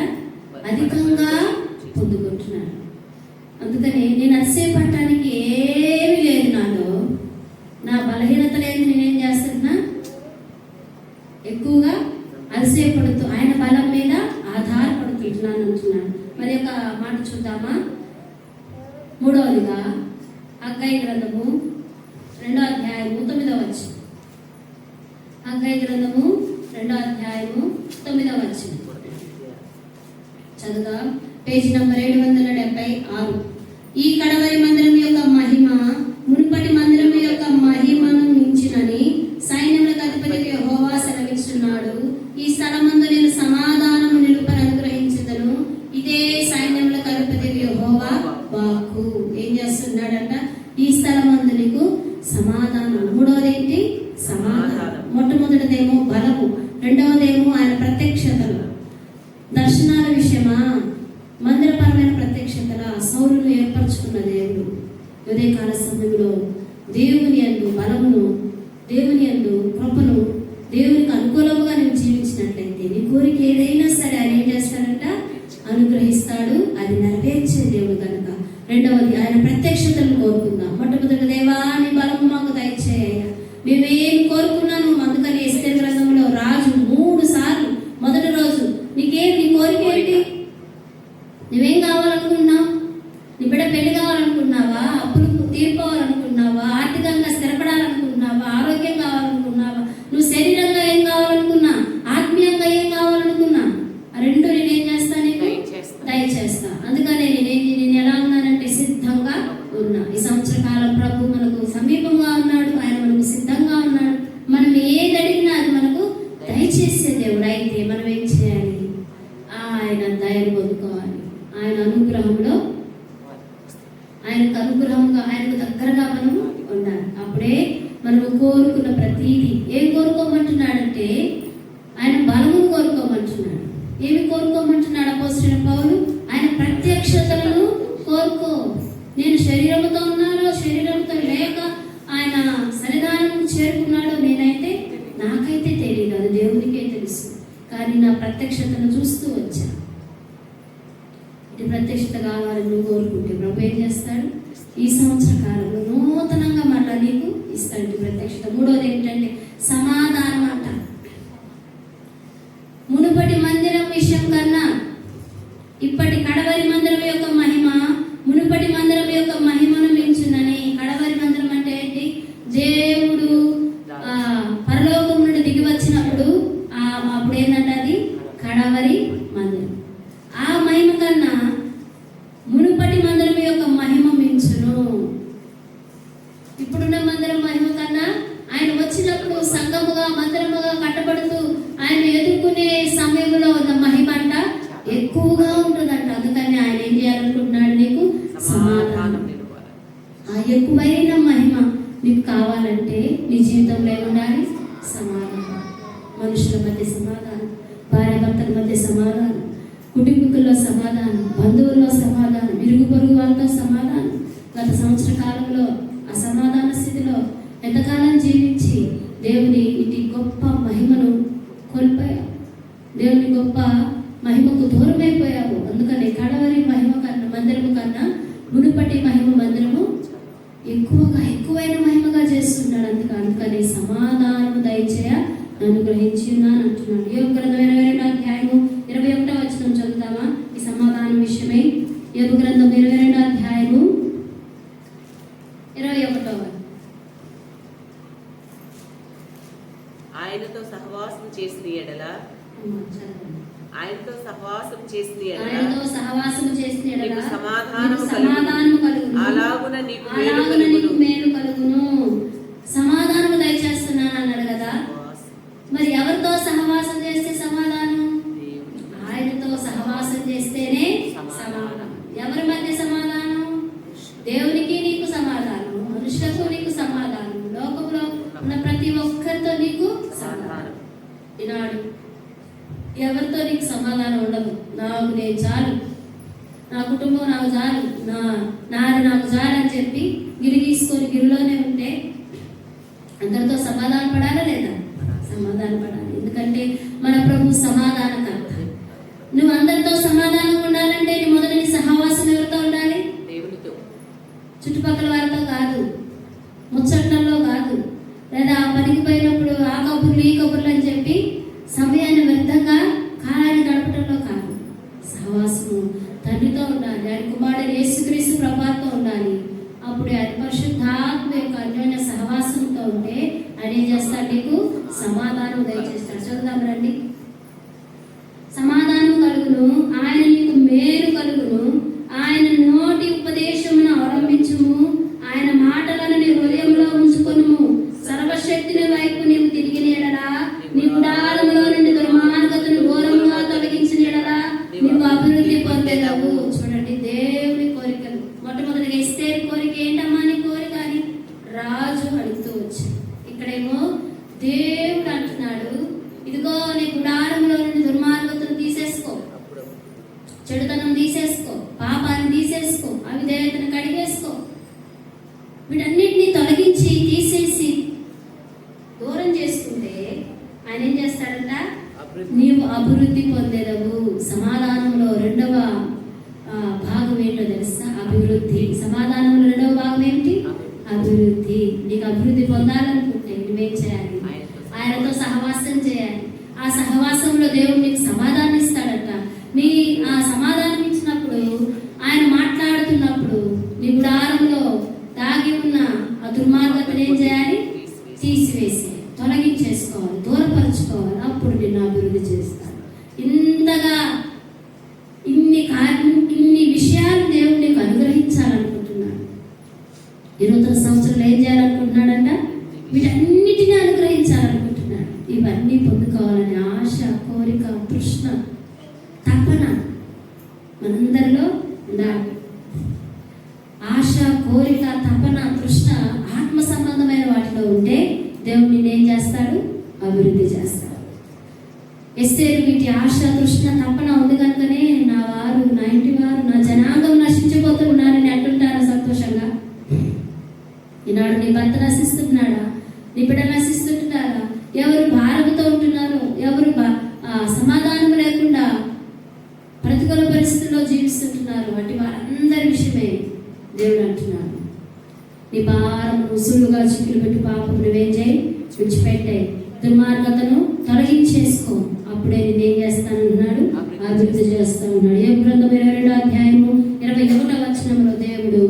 అధికంగా పొందుకుంటున్నాడు. అందుకని నేను అతిశయపడటానికి ఏమీ లేదు నాలో, అలసేపడుతూ ఆయన బలం మీద ఆధారపడుతున్నాను అంటున్నాడు. మరి ఒక మాట చూద్దామా? మూడవదిగా హగ్గయి గ్రంథము 2వ అధ్యాయము 9వ వచనం. హగ్గయి గ్రంథము 2వ అధ్యాయము 9వ వచనం చదువుదాం. Page number 776. ఈ కడవరి మందిరం యొక్క మహిమ మునుపటి మందిరం యొక్క మహిమను మించినని సైన్యములకు అధిపతి యెహోవా సెలవిస్తున్నాడు. ఈ స్థలమందు నేను సమాధానము నిలుపని అనుగ్రహించదను. ఇదే సైన్యములకు అధిపతి యెహోవా వాక్కు. ఏం చేస్తున్నాడంట? ఈ స్థలమందు నీకు సమాధానం. మూడవది ఏంటి? సమాధానం. మొట్టమొదటిదేమో బలము, రెండవదేమో ఆయన ప్రత్యక్షతలు. దర్శనాల విషయమా, మందిరపరమైన ప్రత్యక్షతల సౌలును ఏర్పరచుకున్న దేవుడు ఉదయకాల సమయంలో దేవుని యందు బలమును, దేవుని యందు కృపను, దేవునికి అనుకూలంగా నువ్వు జీవించినట్లయితే నీ కోరిక ఏదైనా సరే ఆయన ఏం చేస్తాడంట? అనుగ్రహిస్తాడు. అది నెరవేర్చే దేవుడు కనుక రెండవది ఆయన ప్రత్యక్షతను కోరుకుందాం. మొట్టమొదటి దేవా నీ బలము మాకు దయచేయ. మేమేం కోరుకున్నాను? అందుకని ఎస్తేరు గ్రంథంలో రాజు 3 సార్లు మొదటి రోజు నీ కోరిక ఏంటి? నువ్వేం కావాలనుకున్నావు? నీ బిడ్డ పెళ్లి కావాలనుకున్నావా? అప్పులు తీర్పోవాలనుకున్నావా? ఆర్థికంగా స్థిరపడాలనుకున్నావా? ఆరోగ్యం కావాలనుకున్నావా? నువ్వు శరీరంగా ఏం కావాలనుకున్నా, ఆత్మీయంగా ఏం కావాలనుకున్నా, ఆ రెండు నేనేం చేస్తా? నీకు దయచేస్తా. అందుకనే నేను ఎలా ఉన్నానంటే సిద్ధంగా ఉన్నా. ఈ సంవత్సర కాలం ప్రభు మనకు సమీపంగా ఉన్నాడు. ఆయన మనకు సిద్ధంగా ఉన్నాడు. మనం ఏది అడిగినా అది మనకు దయచేసే దేవుడు. అయితే మనం ఏం చేయాలి? ఆయన దయను పొందుకోవాలి. ఆయన అనుగ్రహంలో, ఆయనకు అనుగ్రహంగా, ఆయనకు దగ్గరగా మనం ఉండాలి. అప్పుడే మనము కోరుకున్న ప్రతీది. ఏం కోరుకోమంటున్నాడంటే ఆయన బలమును కోరుకోమంటున్నాడు. ఏమి కోరుకోమంటున్నాడు అపోస్తలుడైన పౌలు? ఆయన ప్రత్యక్షతలను కోరుకో. నేను శరీరంతో ఉన్నానో శరీరంతో లేక ఆయన సన్నిధానం చేరుకున్నాడో నేనైతే నాకైతే తెలియదు, అది దేవునికే తెలుసు. కానీ నా ప్రత్యక్షతను చూస్తూ వచ్చా. ఇది ప్రత్యక్షత కావాలని నువ్వు కోరుకుంటే ప్రభు ఏం చేస్తాడు? ఈ సంవత్సర కాలంలో నూతనంగా మళ్ళా నీకు ఇస్తాడు ప్రత్యక్షత. మూడోది ఏంటంటే సమాధానం అంట. మునుపటి మందిరం విషయం కన్నా ఇప్పటి కడవరి మందిరం యొక్క మహిమ మునుపటి మందిరం యొక్క మహిమను మించునని. కడవరి మందిరం అంటే ఏంటి? దేవుడు పరలోకం నుండి దిగి వచ్చినప్పుడు అప్పుడు ఏంటంటే అది కడవరి మందిరం. ఆ మహిమ కన్నా మునుపటి మందిరం యొక్క మహిమ మించును. ఇప్పుడున్న మందిరం మహిమ కన్నా ఆయన వచ్చినప్పుడు సంఘముగా మందిరముగా కట్టబడుతూ ఆయన ఎదుర్కొనే సమయంలో ఉన్న మహిమ అంట ఎక్కువగా ఉంటుందంట. అందుకని ఆయన ఏం చేయాలనుకుంటున్నాడు? నీకు సమాధానం. ఆ ఎక్కువైన మహిమ నీకు కావాలంటే నీ జీవితంలో ఏముండాలి? సమాధానం. మనుషుల మధ్య సమాధానం, భార్య భర్తల మధ్య సమాధానం, కుటుంబీకుల్లో సమాధానం, బంధువుల్లో సమాధానం, ఇరుగు పొరుగు వారితో సమాధానం. గత సంవత్సర కాలంలో అసమాధాన స్థితిలో ఎంతకాలం జీవించి దేవుని ఇటు గొప్ప మహిమను కోల్పోయావు. దేవుని గొప్ప మహిమకు దూరమైపోయావు. అందుకని కడవరి మహిమ కన్నా, మందిరము కన్నా మునుపటి మహిమ మందిరము ఎక్కువైన మహిమగా చేస్తున్నాడు. అందుకని సమాధానము దయచేయ అనుగ్రహించి ఉన్నాను అంటున్నాడు. యోబు గ్రంథం 22వ అధ్యాయము 21వ వచనం చదువుతామా? ఈ సమాధానం విషయమై యోబు గ్రంథం 22వ అధ్యాయము 21వ. ఆయనతో సహవాసం చేసిన ఎడల ఆయనతో సహవాసం చేసిన ఎడల సమాధానము కలుగును. అలాగున నీకు మేలు కలుగును. సమాధానము దయచేస్తున్నాను అన్నాడు కదా. మరి ఎవరితో సహవాసం చేస్తే సమాధానం? ఆయనతో సహవాసం చేస్తేనే సమాధానం. ఎవరి మధ్య సమాధానం? దేవునికి నీకు సమాధానం, మనుషులకు నీకు సమాధానం, లోకంలో ఉన్న ప్రతి ఒక్కరితో నీకు సమాధానం. ఈనాడు ఎవరితో నీకు సమాధానం ఉండదు. నాకు నేను చాలు, నా కుటుంబం నాకు చాలు, నాది నాకు చాలు అని చెప్పి గిరిగీసుకొని గిరిలోనే ఉంటే అందరితో సమాధాన పడాలా లేదా? సమాధాన పడాలి. ఎందుకంటే మన ప్రభు సమాధానకర్త. నువ్వు అందరితో సమాధానంగా ఉండాలంటే నీ మొదటి నీ సహవాసం ఎవరితో ఉండాలి? దేవునితో. చుట్టుపక్కల వారితో కాదు, ముచ్చట్లలో కాదు, లేదా పనికి పోయినప్పుడు ఆ కబుర్లు ఈ కబుర్లు అని చెప్పి సమయాన్ని వ్యర్థంగా కాలాన్ని గడపడంలో కాదు. సహవాసము తండ్రితో ఉండాలి, ఆయన కుమారుడు యేసుక్రీస్తు ప్రభువుతో ఉండాలి. అప్పుడు ఆయన పరిశుద్ధాత్మ యొక్క అన్యోన్య సహవాసంతో ఉంటే ఆయన ఏం చేస్తాడు? నీకు సమాధానం దయచేస్తాడు. చదువుదాం రండి. సమాధానం కలుగును, ఆయన నీకు మేలు కలుగును, ఆయన నోటి ఉపదేశమును అవలంబించుము, ఆయన మాటలను నీ హృదయంలో ఉంచుకొనుము. సర్వశక్తిని వైపు నీవు తిరిగిన ఎడలా, నీ గుడారములో నుండి దుర్మార్గతను ఘోరముగా తొలగించిన ఎడలా నీవు అభివృద్ధి పొందేదవు. చూడండి దేవుని కోరికలు. మొట్టమొదటిగా ఎస్తేరు కోరిక ఏంటమ్మా? నీ కోరిక అని రాజు అడుగుతూ వచ్చాడు. ఇక్కడేమో దేవుడు అంటున్నాడు, ఇదిగో నీ గుడారంలో నుండి దుర్మార్గతను తీసేసుకో, చెడుతనం తీసేసుకో, పాపాన్ని తీసేసుకో, అవిధేయతను కడిగేసుకో, వీటన్నిటిని తొలగించి తీసేసి దూరం చేసుకుంటే ఆయన ఏం చేస్తాడంట? నీవు అభివృద్ధి పొందేదవు. సమాధానంలో రెండవ భాగం ఏంటో తెలుసా? అభివృద్ధి. సమాధానంలో రెండవ భాగం ఏంటి? అభివృద్ధి. నీకు అభివృద్ధి పొందాలనుకుంటే నువ్వేం చేయాలి? ఆయనతో సహవాసం చేయాలి. ఆ సహవాసంలో దేవుడు నీకు సమాధానం ఇస్తాడట. నీ ఆ సమాధానం ఇచ్చినప్పుడు, ఆయన మాట్లాడుతున్నప్పుడు నీ గుడారంలో దాగి ఉన్న ఆ దుర్మార్గతను ఏం చేయాలి? తీసివేసి తొలగించేసుకోవాలి, దూరపరచుకోవాలి. అప్పుడు నిన్ను అభివృద్ధి చేస్తాడు. ఇంతగా ఇన్ని విషయాలు దేవుడు నీకు అనుగ్రహించాలనుకుంటున్నాడు. ఈ నూతన సంవత్సరంలో ఏం చేయాలనుకుంటున్నాడంట? వీటన్నిటిని అనుగ్రహించాలనుకుంటున్నాడు. ఇవన్నీ పొందుకోవాలని ఆశ, కోరిక, తృష్ణ, తపన మనందరిలో ఉండాలి. ఆశ, కోరిక, తపన, తృష్ణ ఆత్మ సంబంధమైన వాటిలో ఉంటే దేవుడు నిన్నేం చేస్తాడు? అభివృద్ధి చేస్తాడు. ఎస్తేరు వీటి ఆశ, తృష్ణ, తపన ఉంది కనుకనే నా వారు, నా ఇంటి వారు, నా జనాంగం నశించిపోతున్నారని అంటుంటారా సంతోషంగా? ఈనాడు నీ భర్త నశిస్తున్నాడా? నీ బిడ్డ నశిస్తుంటున్నారా? ఎవరు భారంతో ఉంటున్నారు? ఎవరు సమాధానం లేకుండా ప్రతికూల పరిస్థితుల్లో జీవిస్తుంటున్నారు? వాటి వారందరి విషయమే దేవుడు అంటున్నాడు, నీ భారం సులువుగా చిక్కులు పెట్టి పాపం నువ్వేం చేయి? విడిచిపెట్టే, దుర్మార్గతను తొలగించేసుకో. అప్పుడే నేనేం చేస్తానన్నాడు? అభివృద్ధి చేస్తా ఉన్నాడు. ఏ గ్రంథం 22వ అధ్యాయము 21వ వచనంలో దేవుడు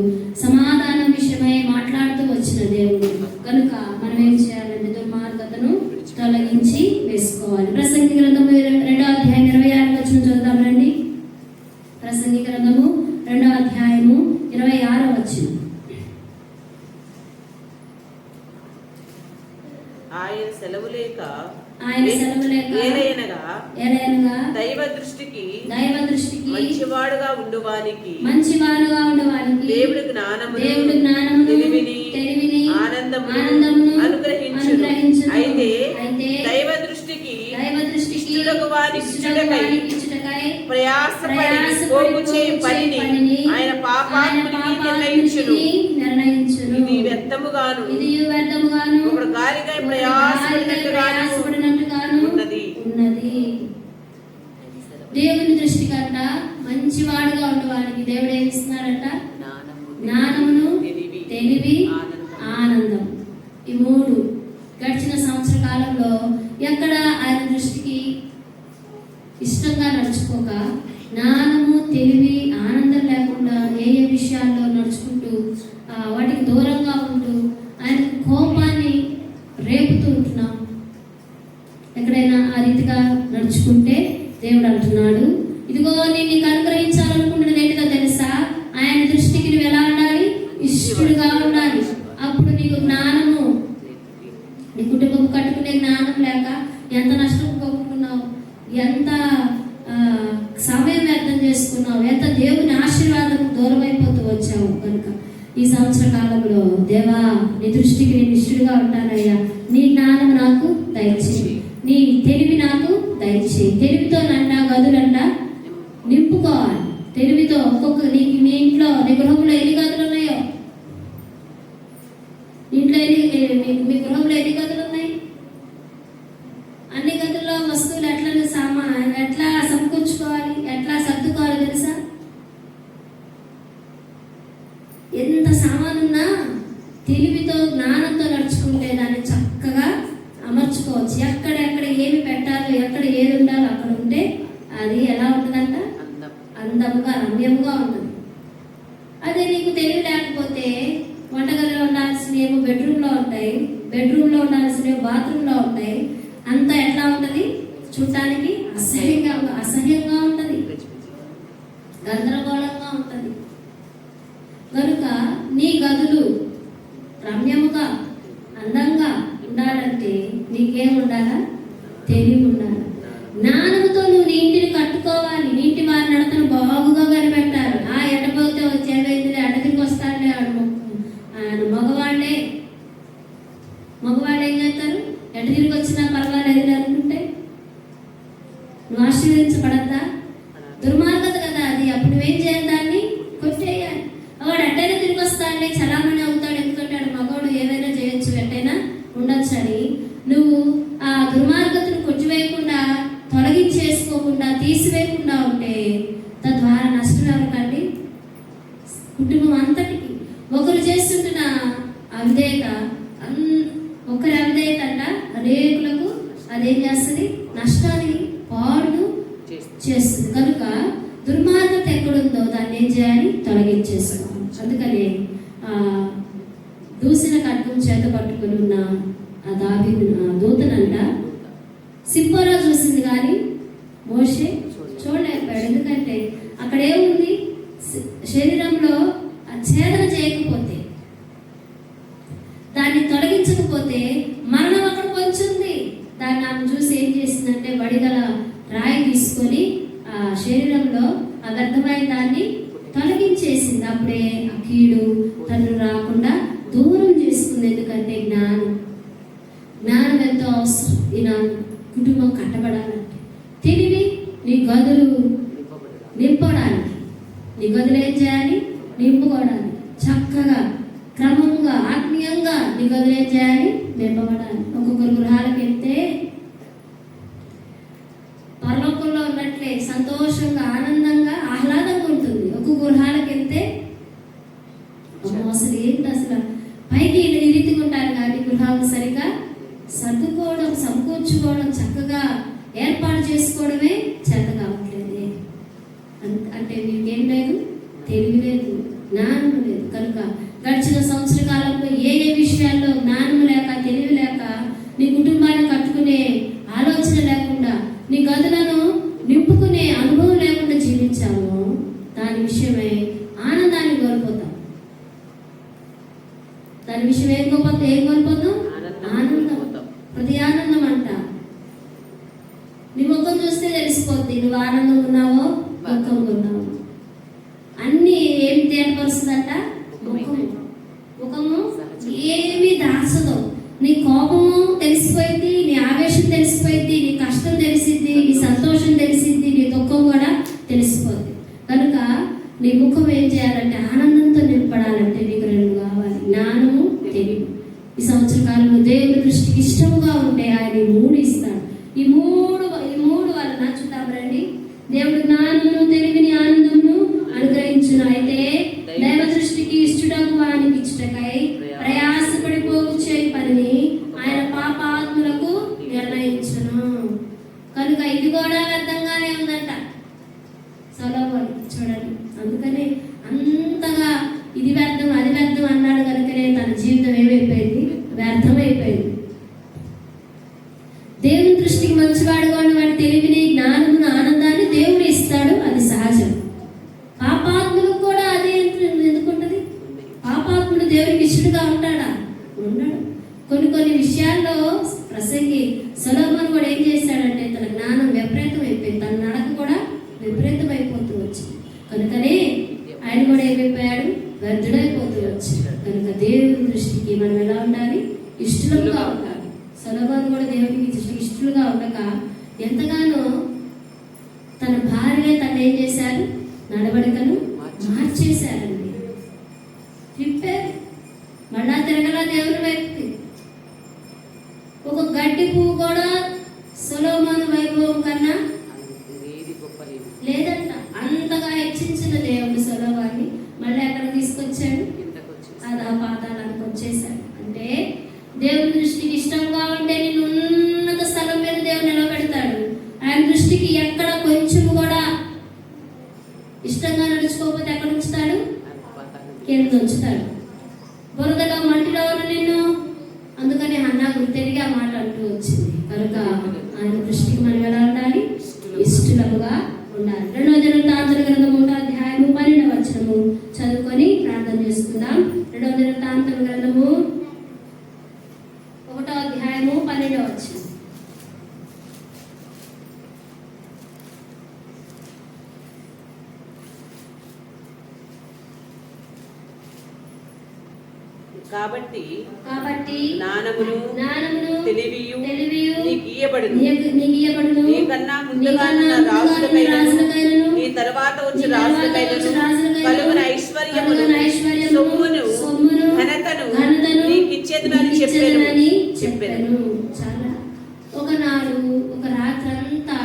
సమాధానం విషయమై మాట్లాడుతూ వచ్చిన దేవుడు కనుక మనం ఏం చేయాలంటే దుర్మార్గతను తొలగించి వేసుకోవాలి. ప్రసంగి గ్రంథము 2వ అధ్యాయం 26వ వచనం చదువుతాం రండి. ప్రసంగి గ్రంథము 2వ అధ్యాయము 26వ వచనం. ఆయన సెలవు లేక ఏలయనగా దైవ దృష్టికి మంచివాడుగా ఉండువానికి దేవుడు జ్ఞానమును తెలివిని ఆనందమును అనుగ్రహించును. అయితే దైవ దృష్టికి ఇచ్చుటకై ప్రయాసపడి పోగు చేయి పనిని ఆయన పాపాత్మునికి నిర్ణయించును. ఇది వ్యర్థముగాను ఒకడు గాలిగా ప్రయాసపడినట్టుగాను ఉన్నది. దేవుని దృష్టి కంట మంచివాడుగా ఉండవానికి దేవుడు ఏమి ఇస్తున్నారంట? జ్ఞానమును, తెలివి, ఆనందం. ఈ మూడు గడిచిన సంవత్సర కాలంలో ఎక్కడ ఆయన దృష్టికి ఇష్టంగా నడుచుకోక, జ్ఞానము, తెలివి, ఆనందం లేకుండా ఏ విషయాల్లో నడుచుకుంటూ వాటికి దూరంగా ఉంటూ ఆయన కోపాన్ని రేపుతూ ఉంటున్నాం. ఎక్కడైనా ఆ రీతిగా నడుచుకుంటే దేవుడు అంటున్నాడు, ఇదిగో నేను నీకు అనుగ్రహించాలనుకుంటున్నది ఏంటిదో తెలుసా? ఆయన దృష్టికి నువ్వు ఎలా ఉండాలి? ఇష్టడుగా ఉండాలి. అప్పుడు నీకు జ్ఞానము, నీ కుటుంబం కట్టుకునే జ్ఞానం లేక ఎంత నష్టం పోగొట్టుకున్నావు, ఎంత సమయం వ్యర్థం చేసుకున్నావు, ఎంత దేవుని ఆశీర్వాదం దూరం అయిపోతూ వచ్చావు. కనుక ఈ సంవత్సర కాలంలో దేవా నీ దృష్టికి నేను ఇష్టడుగా ఉంటానయ్యా, నీ జ్ఞానం నాకు దయచేయి, నీ తెలివి నాకు దయచేయి. తెలివితో గదులంట నింపుకోవాలి. తెలివితో ఒక్కొక్క నీ ఇంట్లో, నీ గృహంలో ఎన్ని గదులు ఉన్నాయో, ఇంట్లో మీ గృహంలో ఎన్ని గదులు ఉన్నాయి? అన్ని గదుల్లో వస్తువులు ఎట్లా సమకూర్చుకోవాలి, ఎట్లా సర్దుకోవాలి తెలుసా? ఎంత సామానున్నా తెలివితో, జ్ఞానంతో నడుచుకుంటే దాన్ని చక్కగా అమర్చుకోవచ్చు. ఎక్కడెక్కడ ఏమి పెట్టాలో, ఎక్కడ ఏది ఉండాలో అక్కడ ఉంటే అది ఎలా ఉంటుందంట? అందం. అందముగా రమ్యముగా ఉంటుంది. అదే నీకు తెలివి లేకపోతే వంటగదిలో ఉండాల్సినవి బెడ్రూమ్లో ఉంటాయి, బెడ్రూమ్లో ఉండాల్సినవి బాత్రూంలో ఉంటాయి. అంతా ఎట్లా ఉంటుంది? చూడటానికి అసహ్యంగా ఉంటుంది, గందరగోళంగా ఉంటుంది. కనుక నీ గదులు రమ్యముగా అందంగా ఉండాలంటే నీకేం ఉండాలా? తెలివి ఉండాలి. జ్ఞానంతో నువ్వు నీ ఇంటిని కట్టుకోవాలి. నీ ఇంటి వారి నడతను బాగుగా కనిపెట్టాలి. ఆ ఎడపోతే వచ్చేవైందిలే, అడగిరికి వస్తాడులే, ఆయన మగవాళ్ళే ఏం చేస్తారు? ఎట తిరిగి వచ్చినా పర్వాలేదు అనుకుంటే నువ్వు ఆశీర్వదించబడద్దా? దుర్మార్గత కదా అది. అప్పుడు నువ్వేం చేయాలి? దాన్ని కొట్టేయాలి. వాడు ఎట్టైనా తిరిగి వస్తాడులే, చలామణి అవుతాడు, ఎందుకంటే వాడు మగవాడు ఏదైనా చేయొచ్చు, ఎట్టైనా ఉండొచ్చు అని నువ్వు ఆ దుర్మార్గతను కొట్టివేయకుండా, తొలగించేసుకోకుండా, తీసివేయకుండా ఉంటే తద్వారా నష్టం ఎవరికండి? కుటుంబం అంతటికి. ఒకరు చేస్తుంటున్న అవిధేయత, ఒకరి అవిధేయత అంట అనేకులకు అదేం చేస్తుంది? నష్టాన్ని పాడు చేస్తుంది. కనుక దుర్మార్గత ఎక్కడుందో దాన్ని ఏం చేయాలి? తొలగించేసుకోవాలి. అందుకని దూసిన ఖడ్గం చేత పట్టుకుని ఉన్న ఆ దూతనంట సిప్పోరా చూసింది కానీ మోషే చూడలేకపోయాడు. ఎందుకంటే అక్కడ ఏముంది? శరీరంలో ఛేదన చేయకపోతే, దాన్ని తొలగించకపోతే మరణం అక్కడ పొంచుంది. దాన్ని ఆమె చూసి ఏం చేసిందంటే వడిగల రాయి తీసుకొని ఆ శరీరంలో అవ్యర్థమైన దాన్ని తొలగించేసింది. అప్పుడే ఆ కీడు తను రాకుండా దూరం చేసుకుంది. ఎందుకంటే జ్ఞానం ఎంతో అవసరం. ఈ నా కుటుంబం కట్టబడాలంటే తెలివి నీ గదులు నింపడానికి, నీ గదులు ఏం చేయాలి? నింపుకోవడానికి, చక్కగా క్రమంగా ఆత్మీయంగా నీ గదులు ఏం చేయాలి? నింపబడాలి. ఒక్కొక్కరు గృహాలకు వెళ్తే పరలోకంలో ఉన్నట్లే సంతోషంగా, ఆనందంగా, ఆహ్లాదంగా ఉంటుంది. ఒక్కొక్క గృహాలకు వెళ్తే అసలు ఏంటి, అసలు పైకి ఈ రీతిగా ఉంటారు కానీ గృహాలను సరిగా సర్దుకోవడం, సమకూర్చుకోవడం, చక్కగా ఏర్పాటు చేసుకోవడమే చేత కావట్లేదు. అంటే మీకేం లేదు? తెలివి లేదు, జ్ఞానం లేదు. కనుక గడిచిన సంవత్సర కాలంలో ఏ విషయాల్లో జ్ఞానం లేక, తెలివి లేక, నీ కుటుంబాన్ని కట్టుకునే ఆలోచన లేకుండా, నీ గదులను నింపుకునే అనుభవం లేకుండా జీవించాము, దాని విషయమై ఆనందాన్ని కోల్పోతాం. దాని విషయం ఏం కోల్పోతాం? ఆనందం, ప్రతి ఆనందం అంట. నీ ముఖం చూస్తే తెలిసిపోద్ది నువ్వు ఆనందం ఉన్నావో దుఃఖంగా ఉన్నావో. అన్ని ఏమి తేటపరుస్తుందంట? ముఖము ఏమి దాచదు. నీ కోపము తెలిసిపోయింది, నీ ఆవేశం తెలిసిపోయింది, నీ కష్టం తెలిసింది, నీ సంతోషం తెలిసింది, నీ దుఃఖం కూడా తెలిసిపోద్ది. కనుక నీ ముఖం ఏం చేయాలంటే ఆనందంతో నింపడాలంటే నీకు రెండు కావాలి: జ్ఞానము, తెలివి. ఈ సంవత్సర కాలంలో దేవుని దృష్టికి ఇష్టముగా ఉంటే ఆయన ఈ మూడు ఇస్తాడు. ఈ మూడు వలన చూద్దాం రండి. దేవుడు జ్ఞానమును, తెలివిని, ఆనందమును అనుగ్రహించును. అయితే దైవ దృష్టికి ఇష్టడకు వానికి ఇచ్చటకై ప్రయాసపడిపోగు చేయి పనిని ఆయన పాపాత్ములకు నిర్ణయించును. కనుక ఇది కూడా వ్యర్థంగానే ఉందంట సొలొమోను. చూడండి, అందుకనే అంతగా ఇది వ్యర్థం, అది వ్యర్థం అన్నాడు. కనుకనే తన జీవితం ఏమైపోయింది? వ్యర్థమైపోయింది. దేవుని దృష్టికి మంచివాడుగా ఉన్నవాడి తెలివిని, జ్ఞానమును, ఆనందాన్ని దేవుడు ఇస్తాడు. అది సహజం. పాపాత్ములకు కూడా అదే ఎందుకుంటది? పాపాత్ముడు దేవుడికి ఇష్టడుగా ఉంటాడా? ఉండడు. కొన్ని విషయాల్లో ప్రసంగి సొలొమోను కూడా ఏం చేశాడంటే తన జ్ఞానం విపరీతం అయిపోయింది, తన నడక కూడా విపరీతం అయిపోతూ వచ్చింది. కనుకనే ఆయన కూడా ఏమైపోయాడు? వ్యర్థుడైపోతూ వచ్చాడు. కనుక దేవుని దృష్టికి మనం ఎలా ఉండాలి? ఇష్టలుగా ఉండాలి. సొలొమోను కూడా దేవునికి ఇష్టలుగా ఉండక ఎంతగానో తన భార్య తను ఏం చేశారు? నడవడికను మార్చేశారండి, తిప్పారు. మళ్ళా తిరగల దేవుని వైపు. ఒక గడ్డి పువ్వు కూడా సొలొమోను వైభవం కన్నా లేదంట. అంతగా హెచ్చించిన దేవుడు సొలొమోనుని మళ్ళీ ఎక్కడ తీసుకొచ్చాడు? అదా పాతాళానికి వచ్చేసాడు. అంటే దేవుని దృష్టికి ఇష్టంగా ఉంటే నిన్ను ఉన్నత స్థలం మీద దేవుడు నిలబెడతాడు. దృష్టికి ఎక్కడ కొంచెం కూడా ఇష్టంగా నడుచుకోకపోతే ఎక్కడ ఉంచుతాడు? కింద ఉంచుతాడు. బురదలో మంటిలో ఉన్న నిన్ను, అందుకని హన్నా గుర్తెరిగి ఆ మాట అంటూ వచ్చింది. కనుక ఆయన దృష్టికి మనం ఎలా ఉండాలి? ఇష్టలుగా ఉండాలి. 2వ దినవృత్తాంతముల గ్రంథము 1వ అధ్యాయము 12వ వచనము చదువుకొని ప్రార్థన చేసుకుందాం. 2వ దినవృత్తాంతముల గ్రంథము 1వ అధ్యాయము 12వ వచనం. కాబట్టి జ్ఞానమును తెలివియు తెలివియు నీకు ఇయ్యబడును. నీకియ్యబడును. నీకన్నా ముందుగా ఉన్న రాజులకైనను నీ తర్వాత వచ్చే రాజులకైనను కలుగున ఐశ్వర్యమును సొమ్మును ఘనతను నీకిచ్చేదునని చెప్పాను. చాలా ఒకనాడు ఒక రాత్రంతా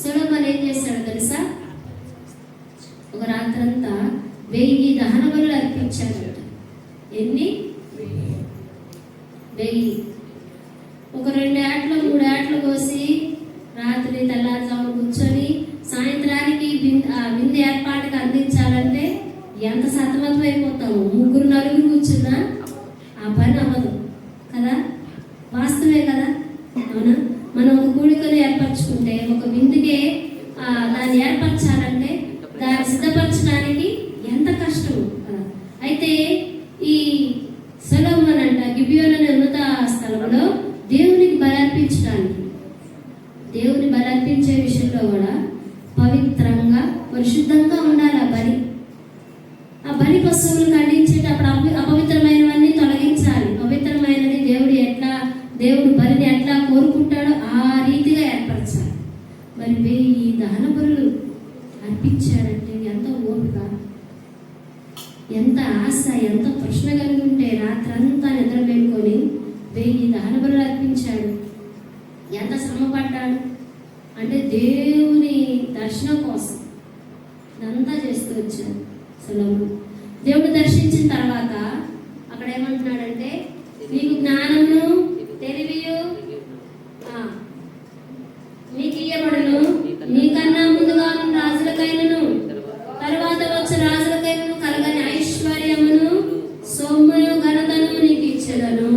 సొలొమోను ఏం చేశాడు తెలుసా? ఒక రాత్రంతా 1000 దహన బలులు అర్పించాడు. ఎన్ని? 1000. ఒక 2 ఏట్లు 3 ఏట్లు కోసి రాత్రి తెల్లారుజాము కూర్చొని సాయంత్రానికి విందు ఏర్పాటుకు అందించాలంటే ఎంత సతమతం అయిపోతాము. 3-4 కూర్చున్నా ఆ పని అవ్వదు కదా? వాస్తవే కదా? అవునా? మనం ఒక కూడికను ఏర్పరచుకుంటే ఒక విందుకే దాన్ని ఏర్పరచాలంటే దాన్ని సిద్ధపరచడానికి ఎంత కష్టం కదా? అయితే ఈ సొలొమోను అంట గిబియోను అనే ఉన్నత స్థలంలో దేవునికి బలి అర్పించే విషయంలో కూడా పవిత్రంగా పరిశుద్ధంగా ఉండాలి. ఆ బలి పశువులు ఖండించేటప్పుడు అపవిత్రమైనవన్నీ తొలగించాలి. పవిత్రమైనది దేవుడు బలిని ఎట్లా కోరుకుంటాడో ఆ రీతిగా ఏర్పరచాలి. మరి 1000 దహన బలులు అర్పించాడంటే ఎంత ఓపిక, ఎంత ఆశ, ఎంత ప్రశ్న కలిగి ఉంటే రాత్రంతా నిద్ర మేలుకొని 1000 దహన బలులు అర్పించాడు. ఎంత శ్రమ పడ్డాడు అంటే దేవుని దర్శనం కోసం ఇదంతా చేస్తూ వచ్చాడు సొలొమోను. దేవుడు దర్శించిన తర్వాత అక్కడ ఏమంటున్నాడంటే నీకు జ్ఞానమును తెలివియు నీకు ఇయ్యబడును. నీకన్నా ముందుగా ఉన్న రాజులకైనను తర్వాత వచ్చే రాజులకైనను కలగని ఐశ్వర్యమును సొమ్మును ఘనతను నీకు ఇచ్చేదను.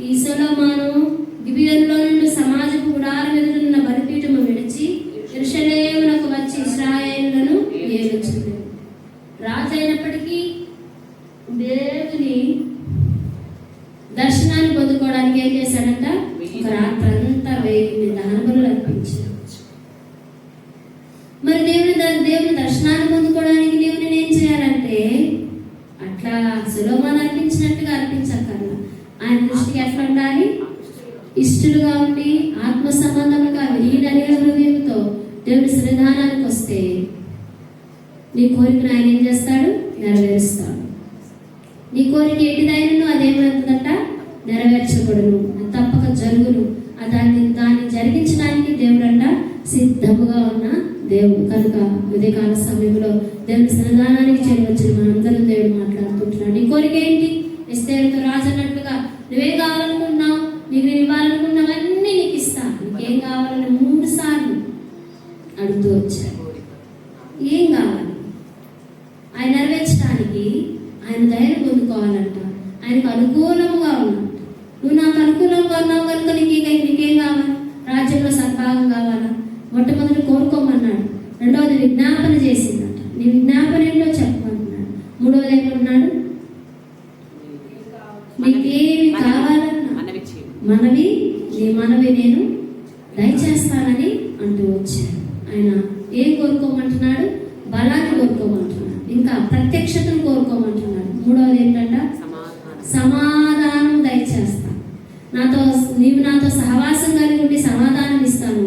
ఈ సొలొమోను గిబియోనులో నుండి సమాజపు గుడారం ఎదురున్న బలిపీఠము విడిచి యెరూషలేమునకు వచ్చి ఇశ్రాయేలులను ఏలుచుండెను. రాజు అయినప్పటికీ దేవుని దర్శనాన్ని పొందుకోవడానికి ఏం చేశాడంట? ఒక రాత్రంతా 1000 దహన బలులు అర్పించాడు. మరి దేవుని దర్శనాన్ని పొందుకోవడానికి దేవుని ఏం చేయాలంటే అట్లా సొలొమోను అర్పించినట్టుగా అర్పించక్కర్లా. ఆయన దృష్టికి ఎట్లా ఉండాలి? ఇష్టలుగా ఉండి ఆత్మ సంబంధముగా విలీనమైన హృదయంతో దేవుని సన్నిధానానికి వస్తే నీ కోరికను ఆయన ఏం చేస్తాడు? నెరవేరుస్తాడు. నీ కోరిక ఏంటిదైనను అదేమంటుందంట? నెరవేర్చబడును, తప్పక జరుగును. దాన్ని జరిగించడానికి దేవుడు అంట సిద్ధముగా ఉన్న దేవుడు. కనుక ఉదయకాల సమయంలో దేవుని సన్నిధానానికి చేరవచ్చిన మనందరం దేవుడు మాట్లాడుతుంటున్నాడు. నీ కోరిక ఏంటి? ఎస్తేరుతో రాజు అన్నట్లుగా నువ్వేం కావాలనుకుంటున్నావు? నీకు నేను ఇవ్వాలనుకున్నవన్నీ నీకు ఇస్తా. నీకేం కావాలని 3 సార్లు అడుగుతూ వచ్చాడు. ఏం కావాలి? ఆయన నెరవేర్చడానికి ఆయన దయను పొందుకోవాలంట. ఆయనకు అనుకూలంగా ఉన్నట్టు. నువ్వు నాకు అనుకూలంగా ఉన్నావు కనుక నీకేం కావాలి? రాజ్యంలో సద్భాగం కావాలా? మొట్టమొదటి కోరుకోమన్నాడు. 2వది విజ్ఞాపన చేసిందట. నీ విజ్ఞాపన ఏంటో చెప్పమంటున్నాడు. 3వది ఏమన్నాడు? నీకేమి కావాలన్నా మనవి నేను దయచేస్తానని అంటూ వచ్చాడు. ఆయన ఏం కోరుకోమంటున్నాడు? బలాన్ని కోరుకోమంటున్నాడు. ఇంకా ప్రత్యక్షతను కోరుకోమంటున్నాడు. 3వది ఏంటంట? సమాధానం దయచేస్తా. నీవు నాతో సహవాసం కలిగి ఉండి సమాధానం ఇస్తాను.